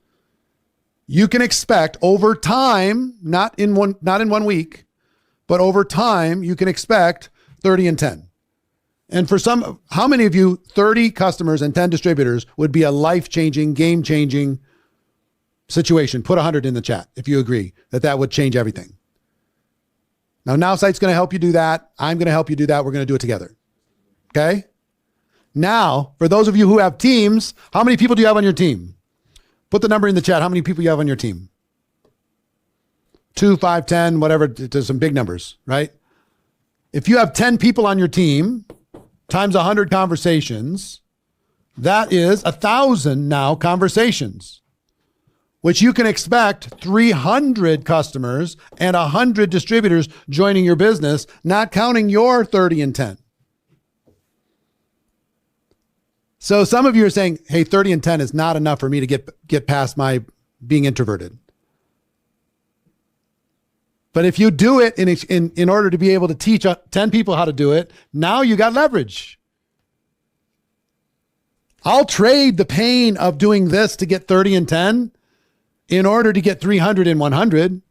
you can expect over time, not in one week, but over time, you can expect 30 and 10. And for some, how many of you, 30 customers and 10 distributors would be a life-changing, game-changing situation? Put 100 in the chat if you agree that would change everything. Now, NowSite's going to help you do that. I'm going to help you do that. We're going to do it together. Okay? Now, for those of you who have teams, how many people do you have on your team? Put the number in the chat. How many people you have on your team? 2, 5, 10, whatever. There's some big numbers, right? If you have 10 people on your team times 100 conversations, that is 1,000 now conversations, which you can expect 300 customers and 100 distributors joining your business, not counting your 30 and 10. So some of you are saying, hey, 30 and 10 is not enough for me to get past my being introverted. But if you do it in order to be able to teach 10 people how to do it, now you got leverage. I'll trade the pain of doing this to get 30 and 10 in order to get 300 and 100.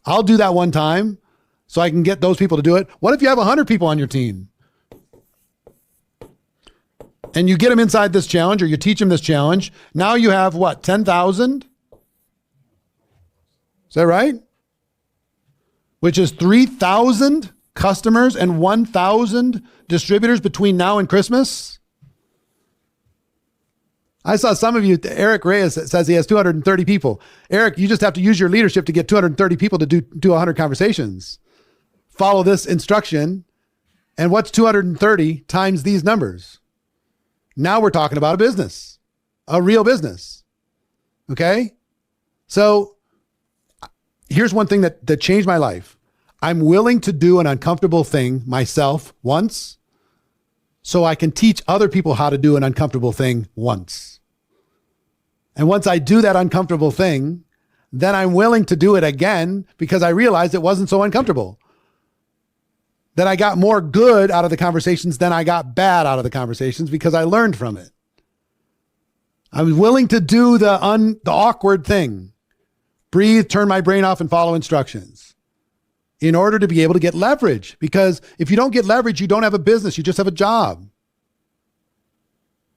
I'll do that one time so I can get those people to do it. What if you have 100 people on your team? And you get them inside this challenge, or you teach them this challenge. Now you have what, 10,000? Is that right? Which is 3,000 customers and 1,000 distributors between now and Christmas. I saw some of you, Eric Reyes says he has 230 people. Eric, you just have to use your leadership to get 230 people to do 100 conversations. Follow this instruction. And what's 230 times these numbers? Now we're talking about a business, a real business. Okay? So here's one thing that changed my life. I'm willing to do an uncomfortable thing myself once so I can teach other people how to do an uncomfortable thing once. And once I do that uncomfortable thing, then I'm willing to do it again because I realized it wasn't so uncomfortable. That I got more good out of the conversations than I got bad out of the conversations because I learned from it. I was willing to do the awkward thing. Breathe, turn my brain off, and follow instructions in order to be able to get leverage. Because if you don't get leverage, you don't have a business. You just have a job.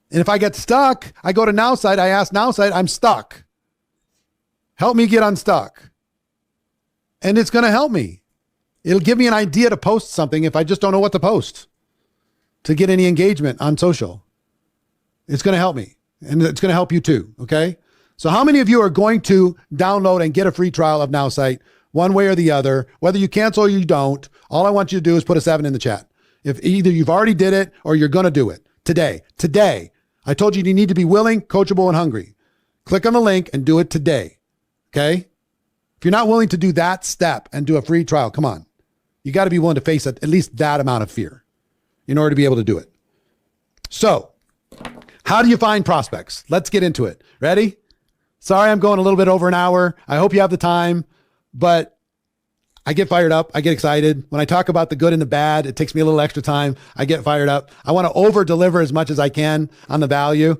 And if I get stuck, I go to NowSite. I ask NowSite, I'm stuck. Help me get unstuck. And it's going to help me. It'll give me an idea to post something if I just don't know what to post to get any engagement on social. It's going to help me. And it's going to help you too. Okay. So how many of you are going to download and get a free trial of NowSite one way or the other, whether you cancel or you don't? All I want you to do is put a 7 in the chat. If either you've already did it or you're going to do it today, I told you need to be willing, coachable, and hungry. Click on the link and do it today. Okay. If you're not willing to do that step and do a free trial, come on. You got to be willing to face at least that amount of fear in order to be able to do it. So how do you find prospects? Let's get into it. Ready? Sorry, I'm going a little bit over an hour. I hope you have the time, but I get fired up. I get excited. When I talk about the good and the bad, it takes me a little extra time. I get fired up. I want to over deliver as much as I can on the value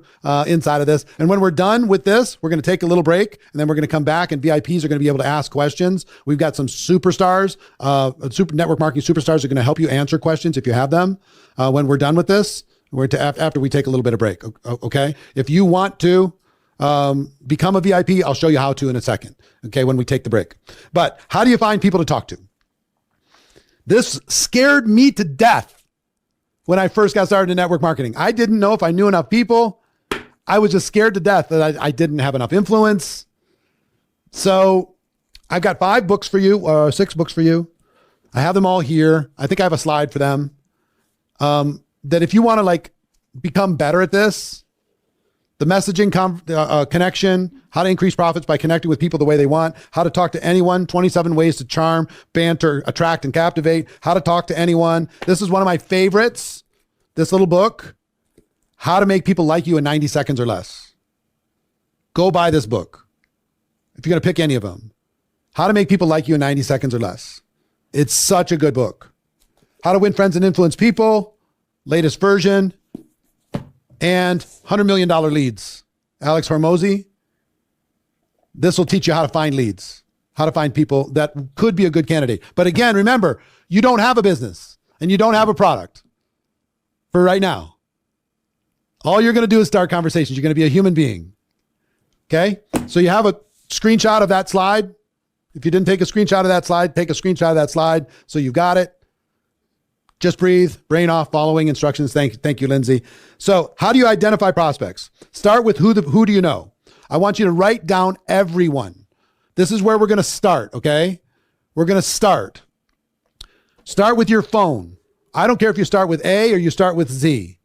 inside of this. And when we're done with this, we're going to take a little break and then we're going to come back and VIPs are going to be able to ask questions. We've got some superstars, super network marketing superstars are going to help you answer questions if you have them. When we're done with this, after we take a little bit of break. Okay. If you want to, become a VIP, I'll show you how to in a second. Okay. When we take the break, but how do you find people to talk to? This scared me to death when I first got started in network marketing. I didn't know if I knew enough people. I was just scared to death that I didn't have enough influence. So I've got 5 books for you, or 6 books for you. I have them all here. I think I have a slide for them. That if you want to become better at this, the messaging connection, how to increase profits by connecting with people the way they want, how to talk to anyone, 27 ways to charm, banter, attract, and captivate, how to talk to anyone. This is one of my favorites, this little book, How to Make People Like You in 90 Seconds or Less. Go buy this book if you're going to pick any of them. How to Make People Like You in 90 Seconds or Less. It's such a good book. How to Win Friends and Influence People, latest version. And $100 million leads. Alex Hormozy. This will teach you how to find leads, how to find people that could be a good candidate. But again, remember, you don't have a business and you don't have a product for right now. All you're going to do is start conversations. You're going to be a human being. Okay. So you have a screenshot of that slide. If you didn't take a screenshot of that slide, take a screenshot of that slide. So you've got it. Just breathe, brain off, following instructions. Thank you, Lindsay. So how do you identify prospects? Start with who do you know? I want you to write down everyone. This is where we're going to start, okay? We're going to start. Start with your phone. I don't care if you start with A or you start with Z.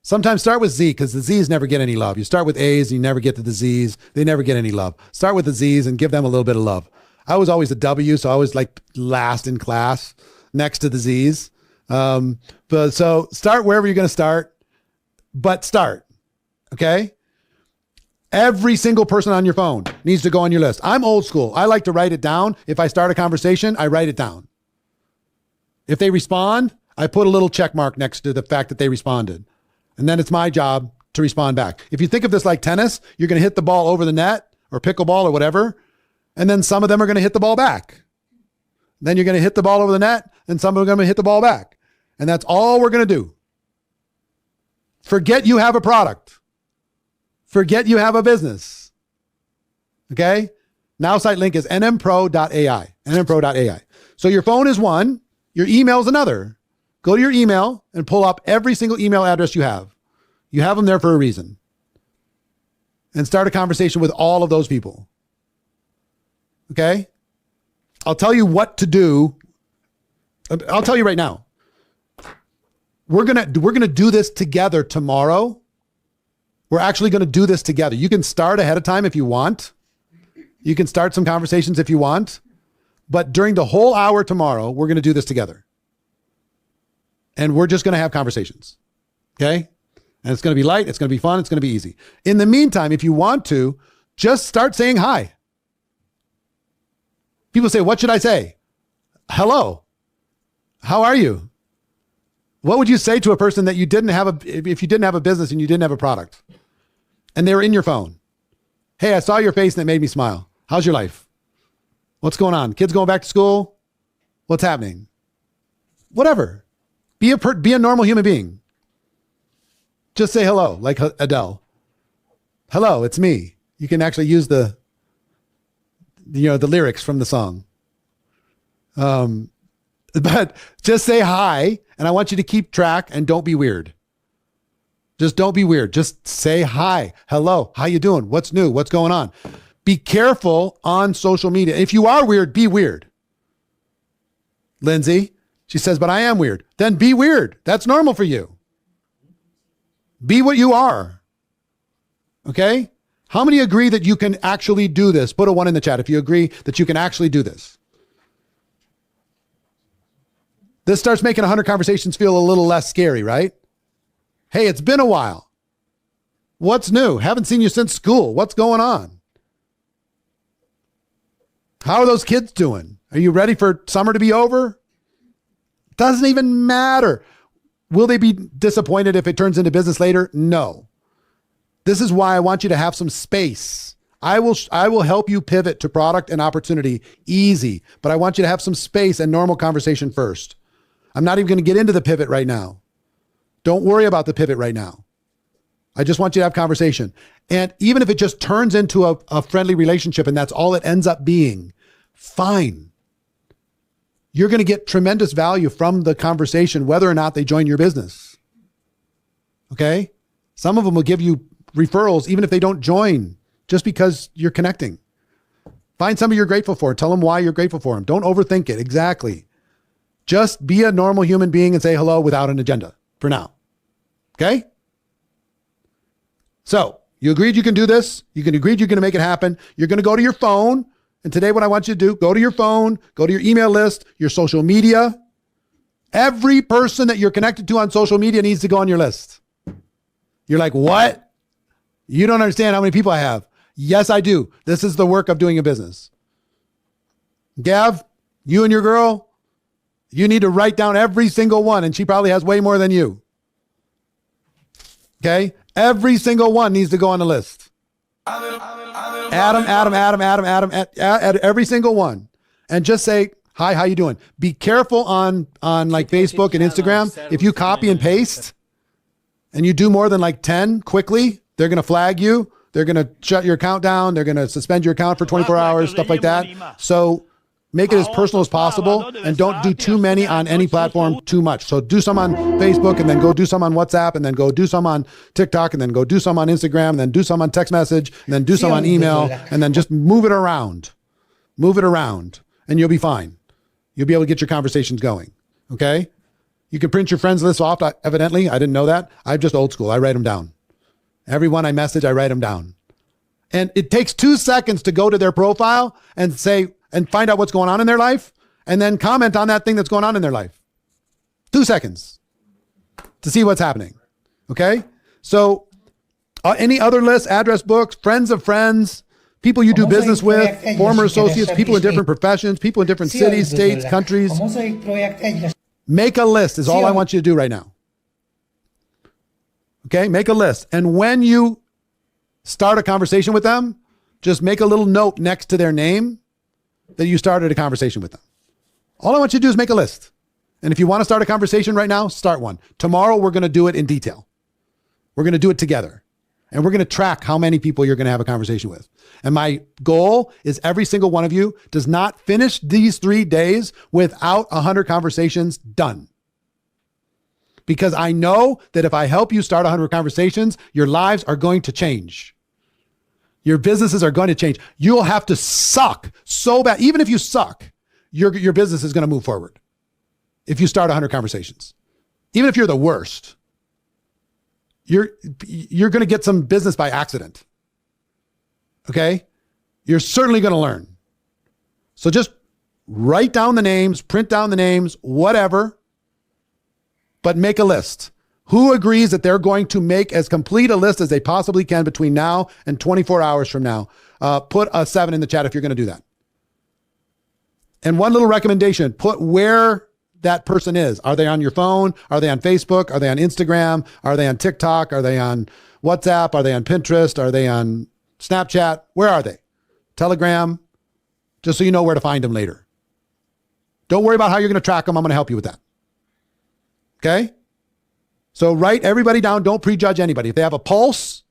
Sometimes start with Z because the Z's never get any love. You start with A's and you never get to the Z's. They never get any love. Start with the Z's and give them a little bit of love. I was always a W, so I was last in class next to the Z's. But so start wherever you're going to start, but start. Okay. Every single person on your phone needs to go on your list. I'm old school. I like to write it down. If I start a conversation, I write it down. If they respond, I put a little check mark next to the fact that they responded. And then it's my job to respond back. If you think of this like tennis, you're going to hit the ball over the net or pickleball or whatever. And then some of them are going to hit the ball back. Then you're going to hit the ball over the net and some are going to hit the ball back. And that's all we're going to do. Forget you have a product. Forget you have a business. Okay? NowSite link is nmpro.ai. nmpro.ai. So your phone is one, your email is another. Go to your email and pull up every single email address you have. You have them there for a reason. And start a conversation with all of those people. Okay? I'll tell you what to do. I'll tell you right now. We're going to do this together tomorrow. We're actually going to do this together. You can start ahead of time if you want. You can start some conversations if you want, but during the whole hour tomorrow, we're going to do this together. And we're just going to have conversations. Okay? And it's going to be light. It's going to be fun. It's going to be easy. In the meantime, if you want to, just start saying hi. People say, what should I say? Hello. How are you? What would you say to a person that you didn't have if you didn't have a business and you didn't have a product and they were in your phone? Hey, I saw your face and it made me smile. How's your life? What's going on? Kids going back to school? What's happening? Whatever. Be a normal human being. Just say hello, like Adele. Hello, it's me. You can actually use the lyrics from the song. But just say hi, and I want you to keep track and don't be weird. Just don't be weird. Just say hi. Hello. How you doing? What's new? What's going on? Be careful on social media. If you are weird, be weird. Lindsay, she says, but I am weird. Then be weird. That's normal for you. Be what you are. Okay? How many agree that you can actually do this? Put a 1 in the chat if you agree that you can actually do this. This starts making 100 conversations feel a little less scary, right? Hey, it's been a while. What's new? Haven't seen you since school. What's going on? How are those kids doing? Are you ready for summer to be over? Doesn't even matter. Will they be disappointed if it turns into business later? No. This is why I want you to have some space. I will help you pivot to product and opportunity easy, but I want you to have some space and normal conversation first. I'm not even going to get into the pivot right now. Don't worry about the pivot right now. I just want you to have conversation. And even if it just turns into a friendly relationship and that's all it ends up being, fine. You're going to get tremendous value from the conversation, whether or not they join your business. Okay? Some of them will give you referrals, even if they don't join, just because you're connecting. Find somebody you're grateful for. Tell them why you're grateful for them. Don't overthink it. Exactly. Just be a normal human being and say hello without an agenda for now. Okay? So you agreed you can do this. Agreed you're going to make it happen. You're going to go to your phone. And today what I want you to do, go to your phone, go to your email list, your social media. Every person that you're connected to on social media needs to go on your list. You're like, what? You don't understand how many people I have. Yes, I do. This is the work of doing a business. Gav, you and your girl, you need to write down every single one, and she probably has way more than you. Okay? Every single one needs to go on the list. Adam, every single one. And just say, hi, how you doing? Be careful on like Facebook and Instagram. If you copy and paste and you do more than like 10 quickly, they're going to flag you. They're going to shut your account down. They're going to suspend your account for 24 hours, stuff like that. So make it as personal as possible and don't do too many on any platform too much. So do some on Facebook and then go do some on WhatsApp and then go do some on TikTok and then go do some on Instagram and then do some on text message and then do some on email and then just move it around. Move it around and you'll be fine. You'll be able to get your conversations going. Okay? You can print your friends list off. Evidently, I didn't know that. I'm just old school. I write them down. Everyone I message, I write them down. And it takes 2 seconds to go to their profile and say, and find out what's going on in their life and then comment on that thing that's going on in their life. 2 seconds to see what's happening. Okay. So any other lists, address books, friends of friends, people you do business with, former associates, people in different professions, people in different cities, states, countries. Make a list is all I want you to do right now. Okay. Make a list. And when you start a conversation with them, just make a little note next to their name that you started a conversation with them. All I want you to do is make a list. And if you want to start a conversation right now, start one. Tomorrow, we're going to do it in detail. We're going to do it together. And we're going to track how many people you're going to have a conversation with. And my goal is every single one of you does not finish these 3 days without 100 conversations done. Because I know that if I help you start 100 conversations, your lives are going to change. Your businesses are going to change. You'll have to suck so bad. Even if you suck, your business is going to move forward. If you start 100 conversations, even if you're the worst, you're going to get some business by accident. Okay. you're certainly going to learn. So just write down the names, print down the names, whatever, but make a list. Who agrees that they're going to make as complete a list as they possibly can between now and 24 hours from now? Put a 7 in the chat if you're going to do that. And one little recommendation, put where that person is. Are they on your phone? Are they on Facebook? Are they on Instagram? Are they on TikTok? Are they on WhatsApp? Are they on Pinterest? Are they on Snapchat? Where are they? Telegram? Just so you know where to find them later. Don't worry about how you're going to track them. I'm going to help you with that. Okay? So write everybody down. Don't prejudge anybody. If they have a pulse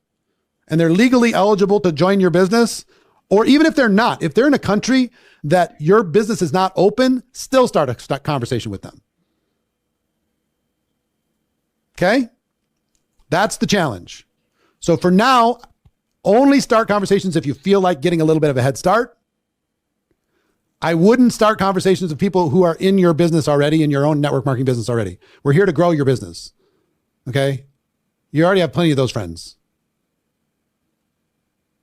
and they're legally eligible to join your business, or even if they're not, if they're in a country that your business is not open, still start a conversation with them. Okay? That's the challenge. So for now, only start conversations if you feel like getting a little bit of a head start. I wouldn't start conversations with people who are in your business already, in your own network marketing business already. We're here to grow your business. Okay? You already have plenty of those friends.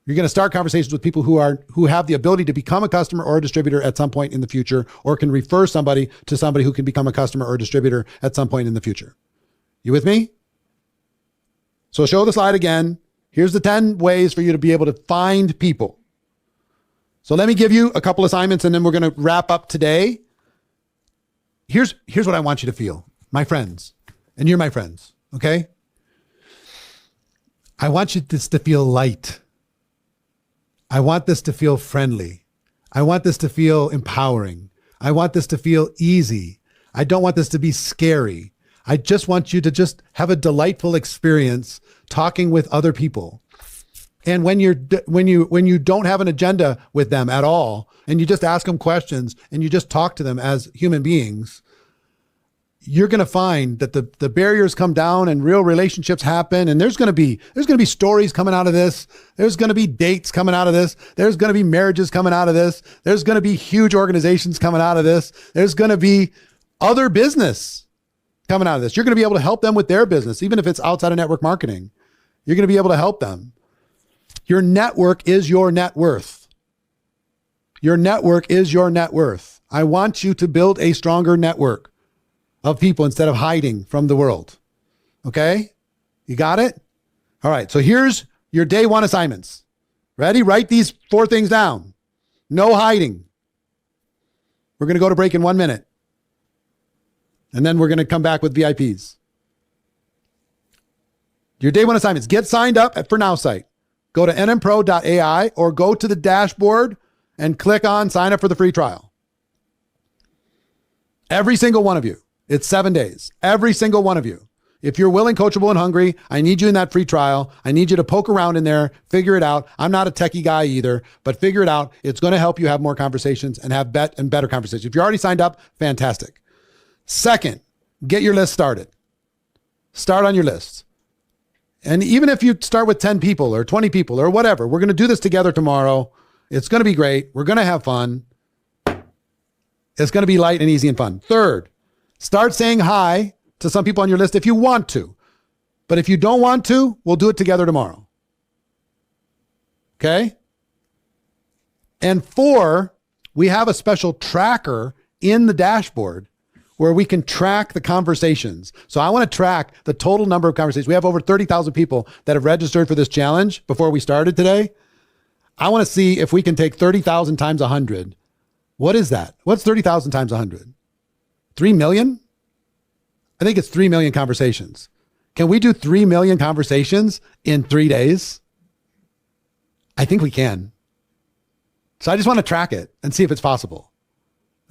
You're going to start conversations with people who have the ability to become a customer or a distributor at some point in the future, or can refer somebody to somebody who can become a customer or a distributor at some point in the future. You with me? So show the slide again. Here's the 10 ways for you to be able to find people. So let me give you a couple assignments and then we're going to wrap up today. Here's what I want you to feel, my friends, and you're my friends. Okay. I want this to feel light. I want this to feel friendly. I want this to feel empowering. I want this to feel easy. I don't want this to be scary. I just want you to just have a delightful experience talking with other people. And when you don't have an agenda with them at all, and you just ask them questions and you just talk to them as human beings, you're going to find that the barriers come down and real relationships happen. And there's going to be stories coming out of this. There's going to be dates coming out of this. There's going to be marriages coming out of this. There's going to be huge organizations coming out of this. There's going to be other business coming out of this. You're going to be able to help them with their business, even if it's outside of network marketing. You're going to be able to help them. Your network is your net worth. Your network is your net worth. I want you to build a stronger network of people instead of hiding from the world. Okay? You got it? All right. So here's your day 1 assignments. Ready? Write these 4 things down. No hiding. We're going to go to break in 1 minute. And then we're going to come back with VIPs. Your day 1 assignments. Get signed up at ForNow Go to nmpro.ai or go to the dashboard and click on sign up for the free trial. Every single one of you. It's 7 days. Every single one of you. If you're willing, coachable, and hungry, I need you in that free trial. I need you to poke around in there, figure it out. I'm not a techie guy either, but figure it out. It's going to help you have more conversations and have better conversations. If you're already signed up, fantastic. Second, get your list started. Start on your list. And even if you start with 10 people or 20 people or whatever, we're going to do this together tomorrow. It's going to be great. We're going to have fun. It's going to be light and easy and fun. Third, start saying hi to some people on your list if you want to. But if you don't want to, we'll do it together tomorrow. Okay? And 4, we have a special tracker in the dashboard where we can track the conversations. So I want to track the total number of conversations. We have over 30,000 people that have registered for this challenge before we started today. I want to see if we can take 30,000 times 100. What is that? What's 30,000 times 100? 3 million? I think it's 3 million conversations. Can we do 3 million conversations in 3 days? I think we can. So I just want to track it and see if it's possible.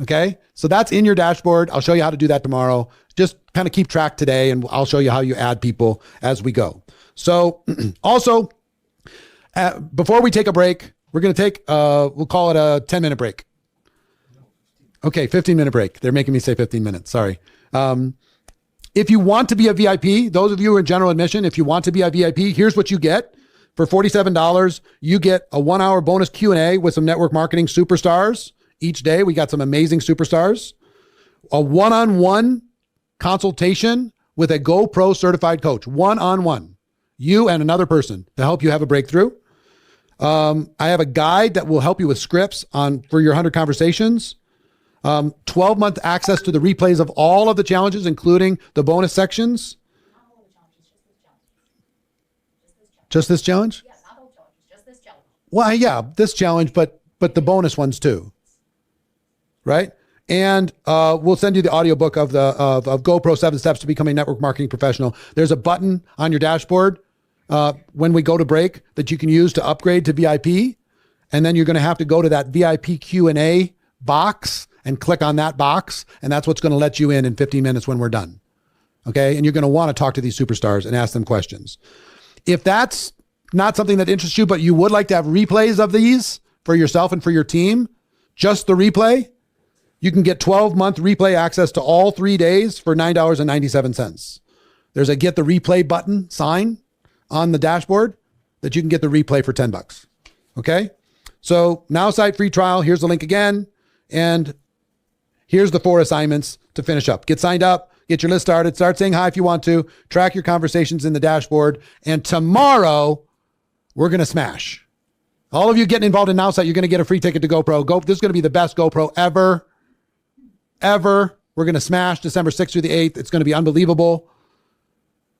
Okay. So that's in your dashboard. I'll show you how to do that tomorrow. Just kind of keep track today and I'll show you how you add people as we go. So also, before we take a break, we're going to take, we'll call it a 10-minute break. Okay. 15-minute break. They're making me say 15 minutes. Sorry. If you want to be a VIP, those of you who are in general admission, if you want to be a VIP, here's what you get. For $47, you get a 1-hour bonus Q&A with some network marketing superstars. Each day, we got some amazing superstars, a one-on-one consultation with a GoPro certified coach, one-on-one, you and another person to help you have a breakthrough, I have a guide that will help you with scripts for your 100 conversations. 12-month access to the replays of all of the challenges, including the bonus sections. Just this challenge? Yeah, not all challenges, just this challenge. Well, yeah, this challenge, but the bonus ones too. Right? And we'll send you the audiobook of GoPro 7 Steps to Become a Network Marketing Professional. There's a button on your dashboard when we go to break that you can use to upgrade to VIP. And then you're going to have to go to that VIP Q&A box and click on that box. And that's what's going to let you in 15 minutes when we're done. Okay? And you're going to want to talk to these superstars and ask them questions. If that's not something that interests you, but you would like to have replays of these for yourself and for your team, just the replay, you can get 12-month replay access to all 3 days for $9.97. There's a get the replay button sign on the dashboard that you can get the replay for $10. Okay? So now site free trial. Here's the link again. And here's the 4 assignments to finish up. Get signed up. Get your list started. Start saying hi if you want to. Track your conversations in the dashboard. And tomorrow, we're going to smash. All of you getting involved in NowSite, you're going to get a free ticket to GoPro. This is going to be the best GoPro ever. We're going to smash December 6th through the 8th. It's going to be unbelievable.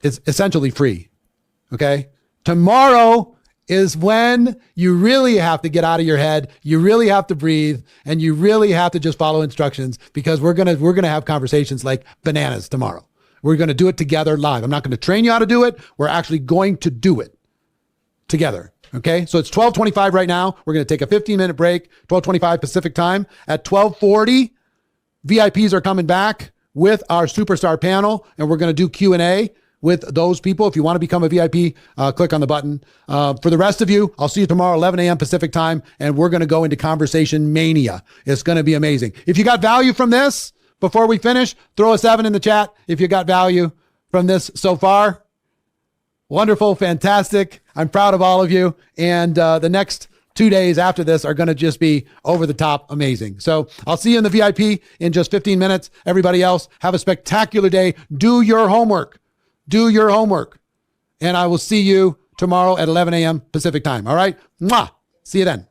It's essentially free. Okay? Tomorrow is when you really have to get out of your head. You really have to breathe, and you really have to just follow instructions, because we're going to have conversations like bananas tomorrow. We're going to do it together live. I'm not going to train you how to do it. We're actually going to do it together. Okay. So it's 12:25 right now. We're going to take a 15-minute break, 12:25 Pacific time. At 12:40, VIPs are coming back with our superstar panel, and we're going to do Q&A with those people. If you want to become a VIP, click on the button. For the rest of you, I'll see you tomorrow, 11 a.m. Pacific time, and we're going to go into conversation mania. It's going to be amazing. If you got value from this, before we finish, throw a 7 in the chat if you got value from this so far. Wonderful, fantastic. I'm proud of all of you. And the next 2 days after this are going to just be over the top amazing. So I'll see you in the VIP in just 15 minutes. Everybody else, have a spectacular day. Do your homework. Do your homework. And I will see you tomorrow at 11 a.m. Pacific time. All right? Mwah. See you then.